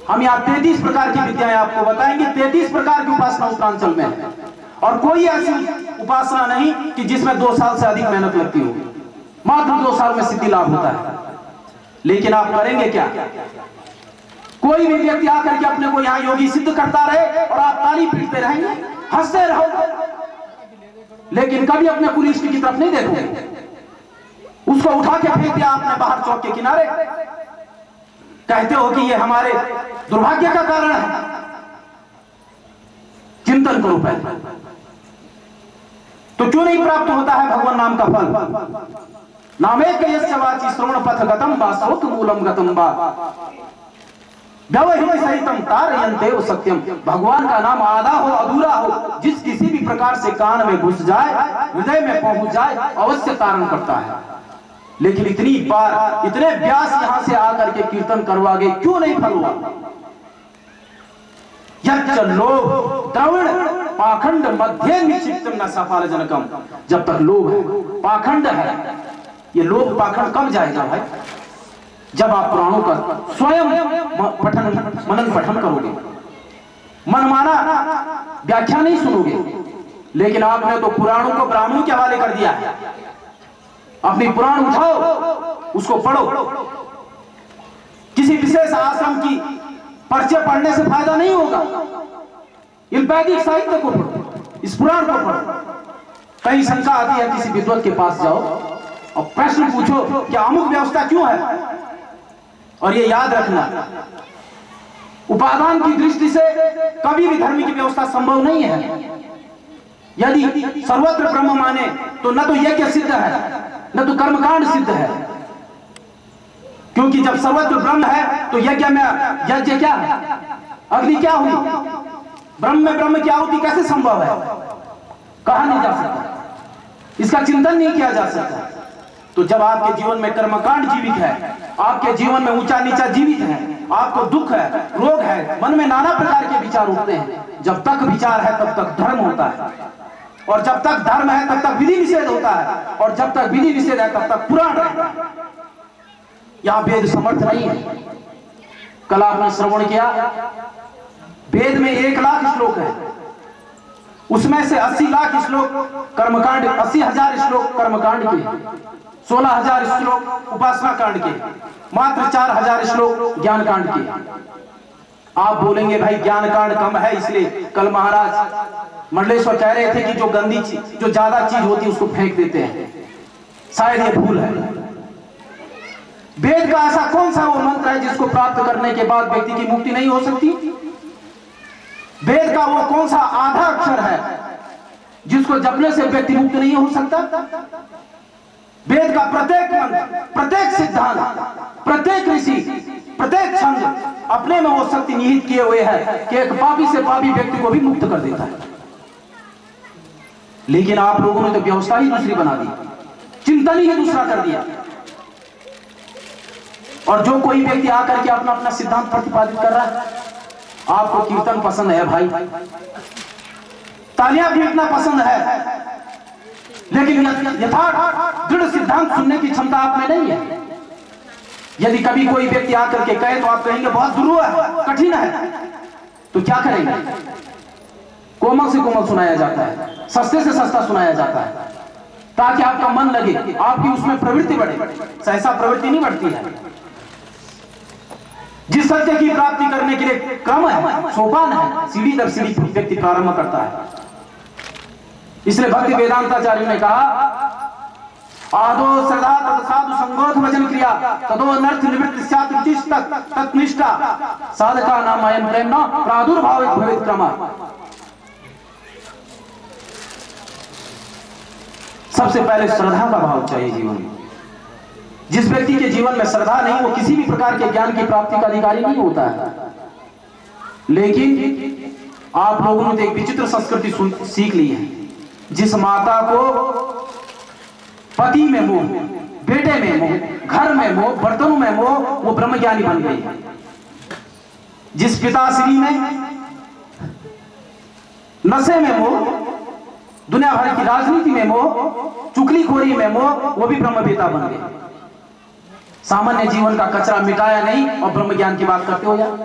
[SPEAKER 3] हम यहाँ 33 प्रकार की विद्याएं आपको बताएंगे। 33 प्रकार की उपासना उत्तरांचल में है और कोई ऐसी उपासना नहीं कि जिसमें 2 साल से अधिक मेहनत लगती हो। मात्र 2 साल में सिद्धि लाभ होता है। लेकिन आप करेंगे क्या? कोई भी व्यक्ति आकर के अपने को यहाँ योगी सिद्ध करता रहे और आप ताली पीटते रहेंगे, हंसते रहो, लेकिन कभी अपने कुल इष्ट की तरफ नहीं देखोगे। उसको उठा के फेंक दिया आपने बाहर चौक के किनारे, कहते हो कि ये हमारे दुर्भाग्य का कारण है। चिंतन करो पहले, तो क्यों नहीं प्राप्त होता है भगवान नाम का फल? नामे कयस्य वाचि श्रवण पथ गतम वा शोक मूलम गतम वा व्यवहित सहितम तारयन्ते सत्यम। भगवान का नाम आधा हो अधूरा हो, जिस किसी भी प्रकार से कान में घुस जाए, हृदय में पहुंच जाए, अवश्य तारण करता है। लेकिन इतनी बार इतने व्यास यहां से आकर के कीर्तन करवा गए, क्यों नहीं फल हुआ? यच्च लोभ द्रविण पाखंड मध्य निश्चितम न सफल जनकम। जब तक लोभ है, पाखंड है, ये लोभ पाखंड कब जाएगा भाई? जब आप पुराणों का स्वयं मनन पठन करोगे, मनमाना व्याख्या नहीं सुनोगे। लेकिन आपने तो पुराणों को ब्राह्मणों के हवाले कर दिया है। अपनी पुराण उठाओ, उसको पढ़ो। किसी विशेष आश्रम की परिचय पढ़ने से फायदा नहीं होगा। इन वैदिक साहित्य को पढ़ो, इस पुराण को पढ़ो। कहीं शंका आती है, किसी विद्वत के पास जाओ और प्रश्न पूछो कि अमुक व्यवस्था क्यों है। और ये याद रखना, उपादान की दृष्टि से कभी भी धर्म की व्यवस्था संभव नहीं है। यदि सर्वत्र ब्रह्म माने तो न तो यज्ञ सिद्ध है, न तो कर्मकांड सिद्ध है। क्योंकि जब सर्वत्र ब्रह्म है तो यज्ञ में यज्ञ क्या है? अग्नि क्या हुई? ब्रह्म में ब्रह्म की आहुति कैसे संभव है? कहा नहीं जा सकता, इसका चिंतन नहीं किया जा सकता। तो जब आपके जीवन में कर्मकांड जीवित है, आपके जीवन में ऊंचा नीचा जीवित है, आपको दुख है, रोग है, मन में नाना प्रकार के विचार उठते हैं, जब तक विचार है तब तक धर्म होता है, और जब तक धर्म है तब तक विधि निषेध होता है, और जब तक विधि निषेध है तब तक पुराण रहता है। यहां वेद समर्थ नहीं है। कल आपने श्रवण किया, वेद में 1 लाख श्लोक है, उसमें से 80 लाख श्लोक कर्मकांड, 80,000 श्लोक कर्मकांड के, 16,000 श्लोक उपासना कांड के, मात्र 4,000 श्लोक ज्ञान कांड के। आप बोलेंगे भाई ज्ञान कांड कम है, इसलिए कल महाराज मंडलेश्वर कह रहे थे कि जो गंदी चीज, जो ज्यादा चीज होती है उसको फेंक देते हैं। शायद ये भूल है। वेद का ऐसा कौन सा वो मंत्र है जिसको प्राप्त करने के बाद व्यक्ति की मुक्ति नहीं हो सकती? वेद का वो कौन सा आधा अक्षर है जिसको जपने से व्यक्ति मुक्त नहीं हो सकता? वेद का प्रत्येक मंत्र, प्रत्येक सिद्धांत, प्रत्येक ऋषि, प्रत्येक छंद अपने में वो शक्ति निहित किए हुए है कि एक पापी से पापी व्यक्ति को भी मुक्त कर देता है। लेकिन आप लोगों ने तो व्यवस्था ही दूसरी बना दी, चिंतन ही दूसरा कर दिया। और जो कोई व्यक्ति आकर के अपना अपना सिद्धांत प्रतिपादित कर रहा है, आपको कीर्तन पसंद है भाई, तालियां भी इतना पसंद है, लेकिन यथार्थ दृढ़ सिद्धांत सुनने की क्षमता आप में नहीं है। यदि कभी कोई व्यक्ति आकर के कहे तो आप कहेंगे बहुत दुरूह है, कठिन है, तो क्या करेंगे? कोमल से कोमल सुनाया जाता है, सस्ते से सस्ता सुनाया जाता है, ताकि आपका मन लगे, आपकी उसमें प्रवृत्ति बढ़े। सहसा प्रवृत्ति नहीं बढ़ती है। जिस सत्य की प्राप्ति करने के लिए क्रम है, सोपान है, सीढ़ी दर सीढ़ी व्यक्ति प्रारंभ करता है। इसलिए भक्ति वेदांताचार्य ने कहा, आदो श्रद्धा तद साधु संगोध वचन क्रिया तदो नर्थ निवृत्ति स्यात् रुचिस्तत् तत्निष्ठा साधका नाम अयं प्रेम्णा प्रादुर्भावित भवेत् क्रम। सबसे पहले श्रद्धा का भाव चाहिए जीवन में। जिस व्यक्ति के जीवन में श्रद्धा नहीं, वो किसी भी प्रकार के ज्ञान की प्राप्ति का अधिकारी नहीं होता है। लेकिन आप लोगों ने तो एक विचित्र संस्कृति सीख ली है। जिस माता को पति में मोह, बेटे में मोह, घर में मोह, बर्तनों में मोह, वो ब्रह्मज्ञानी बन गई है। जिस पिताश्री में नशे में मोह, दुनिया भर की राजनीति में मोह, चुगलीखोरी में मोह, वो भी ब्रह्मवेता बन गए। सामान्य जीवन का कचरा मिटाया नहीं और ब्रह्म ज्ञान की बात करते हो यार।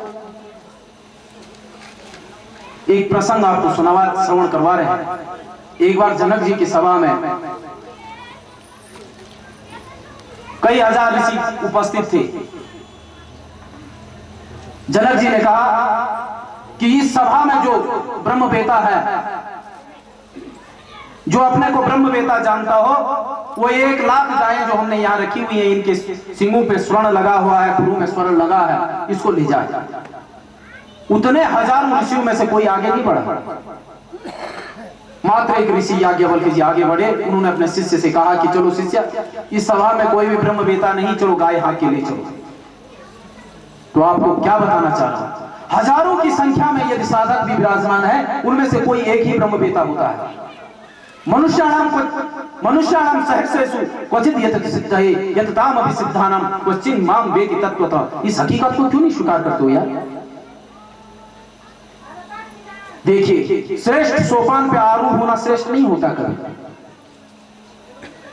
[SPEAKER 3] एक प्रसंग आपको श्रवण करवा रहे हैं। एक बार जनक जी की सभा में कई हजार ऋषि उपस्थित थे। जनक जी ने कहा कि इस सभा में जो ब्रह्मवेता है, जो अपने को ब्रह्मवेता जानता हो, वो 1 लाख गायें जो हमने यहाँ रखी हुई है, इनके सिंगों पे स्वर्ण लगा हुआ है, खुरों में स्वर्ण लगा है, इसको ले जाए। उतने हजारों ऋषियों में से कोई आगे नहीं बढ़ा। मात्र एक ऋषि याज्ञवल्क्य जी आगे बढ़े। उन्होंने अपने शिष्य से कहा कि चलो शिष्य, इस सभा में कोई भी ब्रह्मवेता नहीं, चलो गाय हाथ के ले चलो। तो आपको क्या बताना चाह रहा हूं, हजारों की संख्या में यदि साधक भी विराजमान है, उनमें से कोई एक ही ब्रह्मवेता होता है। मनुष्याणाम सहस्रेषु क्वचित् यत् सिद्धये यत् ताम अभिसिद्धानाम क्वचिन् माम वेति तत्वतः। इस हकीकत को क्यों नहीं स्वीकार करते हो यार? देखिए, श्रेष्ठ सोपान पे आरूढ़ होना श्रेष्ठ नहीं होता कभी,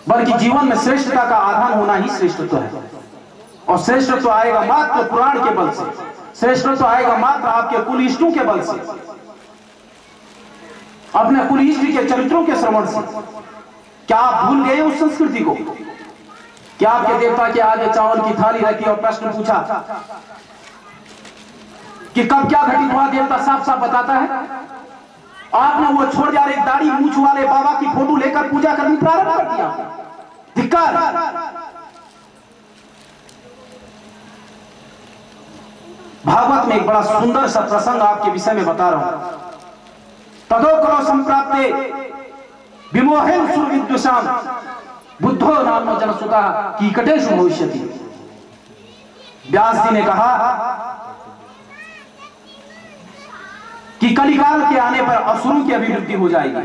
[SPEAKER 3] बल्कि जीवन में श्रेष्ठता का आधार होना ही श्रेष्ठत्व है। और श्रेष्ठत्व आएगा मात्र पुराण के बल से, श्रेष्ठत्व आएगा मात्र आपके कुल इष्टों के बल से, अपने कुल इष्ट के चरित्रों के श्रवण से। क्या आप भूल गए उस संस्कृति को? क्या आपके देवता के आगे चावल की थाली रखी और प्रश्न पूछा कि कब क्या घटित हुआ? देवता साफ साफ बताता है। आपने वो छोड़ जा रहे दाढ़ी मूछ वाले बाबा की फोटो लेकर पूजा करनी प्रारंभ कर दिया। धिक्कार। भागवत में एक बड़ा सुंदर सा प्रसंग आपके विषय में बता रहा हूं। तदोकरो संप्राप्ते विमोहेन सुरविद्विषाम बुद्धो नाम जनसुता कीकटेषु भविष्यति। व्यास जी ने कहा कि कलिकाल के आने पर असुरों की अभिवृद्धि हो जाएगी।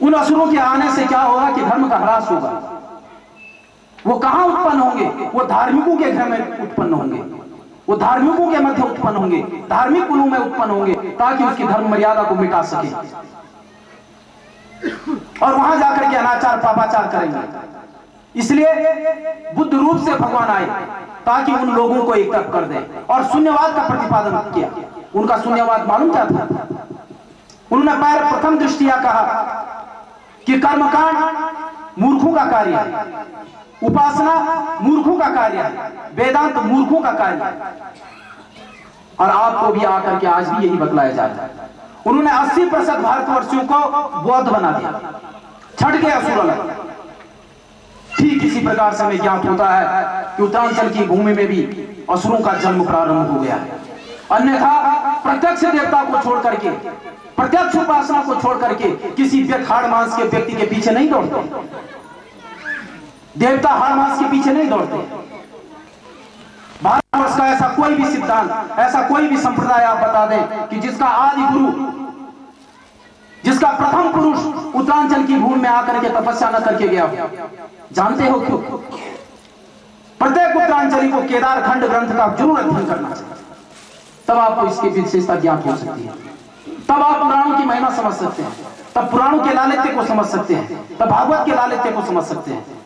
[SPEAKER 3] उन असुरों के आने से क्या होगा कि धर्म का ह्रास होगा। वो कहां उत्पन्न होंगे? वो धार्मिकों के घर में उत्पन्न होंगे, वो धार्मिकों के मध्य उत्पन्न होंगे, धार्मिक कुलों में उत्पन्न होंगे, ताकि उसकी धर्म मर्यादा को मिटा सके और वहां जाकर के अनाचार पापाचार करेंगे। इसलिए बुद्ध रूप से भगवान आए ताकि उन लोगों को एक तरफ कर दे और शून्यवाद का प्रतिपादन किया। उनका शून्यवाद मालूम क्या था? उन्होंने प्रथम दृष्टिया कहा कि कर्मकांड मूर्खों का कार्य है, उपासना मूर्खों का कार्य है, वेदांत मूर्खों का कार्य है। और आपको भी आकर के आज भी यही बतलाया जाता है। उन्होंने 80% भारतवर्षियों को बौद्ध बना दिया, छठ के असुर अलग। ठीक इसी प्रकार से हमें ज्ञात होता है कि उत्तरांचल की भूमि में भी असुरों का जन्म प्रारंभ हो गया है। अन्यथा प्रत्यक्ष देवता को छोड़ करके, प्रत्यक्ष उपासना को छोड़ करके किसी हाड़ मांस के व्यक्ति के पीछे नहीं दौड़ते। देवता हाड़ मांस के पीछे नहीं दौड़ते। भारतवर्ष का ऐसा कोई भी सिद्धांत, ऐसा कोई भी संप्रदाय आप बता दें कि जिसका आदि गुरु, जिसका प्रथम पुरुष उत्तरांचल की भूमि में आकर के तपस्या न करके गया हो। जानते हो क्यों? प्रत्येक उत्तरांचली को केदारखंड ग्रंथ का जरूर अध्ययन करना चाहिए, तब आपको इसकी विशेषता ज्ञात हो सकती है। तब आप पुराणों की महिमा समझ सकते हैं, तब पुराणों के लालित्य को समझ सकते हैं, तब भागवत के लालित्य को समझ सकते हैं।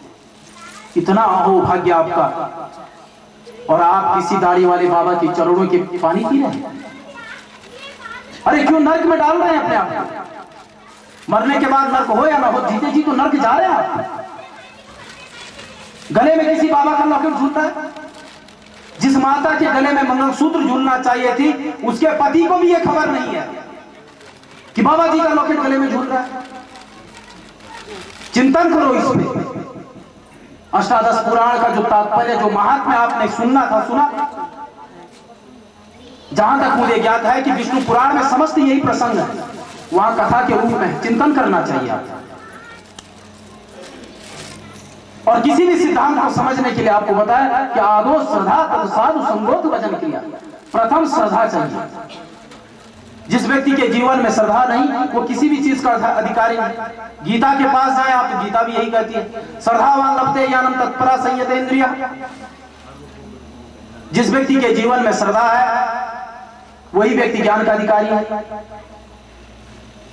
[SPEAKER 3] इतना अहोभाग्य आपका, और आप किसी दाढ़ी वाले बाबा के चरणों के पानी पी रहे हैं। अरे क्यों नर्क में डाल रहे हैं अपने आप को? मरने के बाद नर्क हो या ना हो, जीते जी तो नर्क जा रहे हैं आप। गले में किसी बाबा का लॉकेट झूलता है। जिस माता के गले में मंगलसूत्र झूलना चाहिए थी, उसके पति को भी यह खबर नहीं है कि बाबा जी का लॉकेट गले में झूल रहा है। चिंतन करो इसमें। अष्टादश पुराण का जो तात्पर्य, जो महात्म्य आपने सुनना था, सुना? जहां तक मुझे ज्ञात है कि विष्णु पुराण में समस्त यही प्रसंग है, वहां कथा के रूप में चिंतन करना चाहिए आपको। और किसी भी सिद्धांत को समझने के लिए आपको बताया कि आदो श्रद्धा तद साधु संगोत भजन किया। प्रथम श्रद्धा चाहिए। जिस व्यक्ति के जीवन में श्रद्धा नहीं, वो किसी भी चीज का अधिकारी नहीं। गीता के पास जाए आप तो गीता भी यही कहती है, श्रद्धावान लभते ज्ञानम तत्परा संयते इंद्रिया। जिस व्यक्ति के जीवन में श्रद्धा है, वही व्यक्ति ज्ञान का अधिकारी है।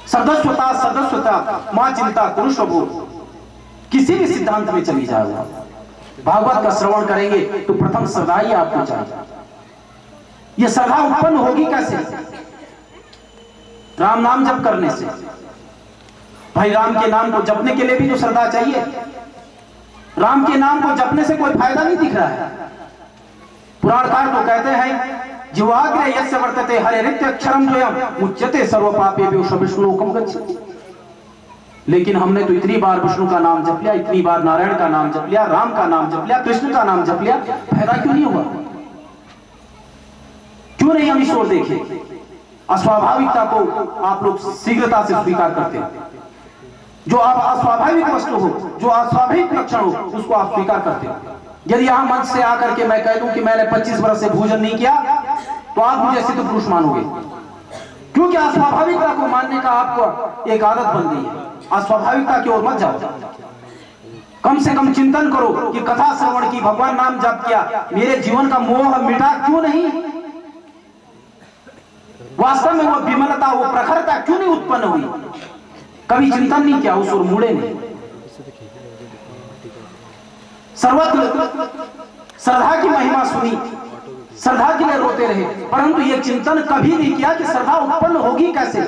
[SPEAKER 3] सदस्वता सदस्वता मां चिंता पुरुष बोध। किसी भी सिद्धांत में चली जाएगा, भागवत का श्रवण करेंगे तो प्रथम श्रद्धा ही आपको चाहिए। यह श्रद्धा उत्पन्न होगी कैसे? राम नाम जप करने से। भाई राम के नाम को जपने के लिए भी तो श्रद्धा चाहिए। राम के नाम को जपने से कोई फायदा नहीं दिख रहा है। पुराणकार तो कहते हैं जीवाग्रे यस्य वर्तते हरे नित्य अक्षरम द्वयम मुच्यते सर्व पापेभ्यो विष्णुलोकम गच्छति। लेकिन हमने तो इतनी बार विष्णु का नाम जप लिया, इतनी बार नारायण का नाम जप लिया, राम का नाम जप लिया, कृष्ण का नाम जप लिया, फायदा क्यों नहीं हुआ? क्यों नहीं हम ईश्वर देखें? अस्वाभाविकता को आप लोग शीघ्रता से स्वीकार करते हैं। जो आप अस्वाभाविक वस्तु हो, जो अस्वाभाविक लक्षण हो, उसको आप स्वीकार करते हो। यदि यहां मंच से आकर के मैं कह दूं कि मैंने 25 वर्ष से भोजन नहीं किया, तो आप मुझे सिद्ध पुरुष मानोगे, क्योंकि अस्वाभाविकता को मानने का आपको एक आदत बन गई है। अस्वाभाविकता की ओर मत जाओ, कम से कम चिंतन करो कि कथा श्रवण की, भगवान नाम जप किया, मेरे जीवन का मोह मिटा क्यों नहीं? वास्तव में वो विमलता, वो प्रखरता क्यों नहीं उत्पन्न हुई? कभी चिंतन नहीं किया, उस ओर मुड़े नहीं। सर्वत्र श्रद्धा की महिमा सुनी, श्रद्धा के लिए रोते रहे, परंतु ये चिंतन कभी नहीं किया कि श्रद्धा उत्पन्न होगी कैसे,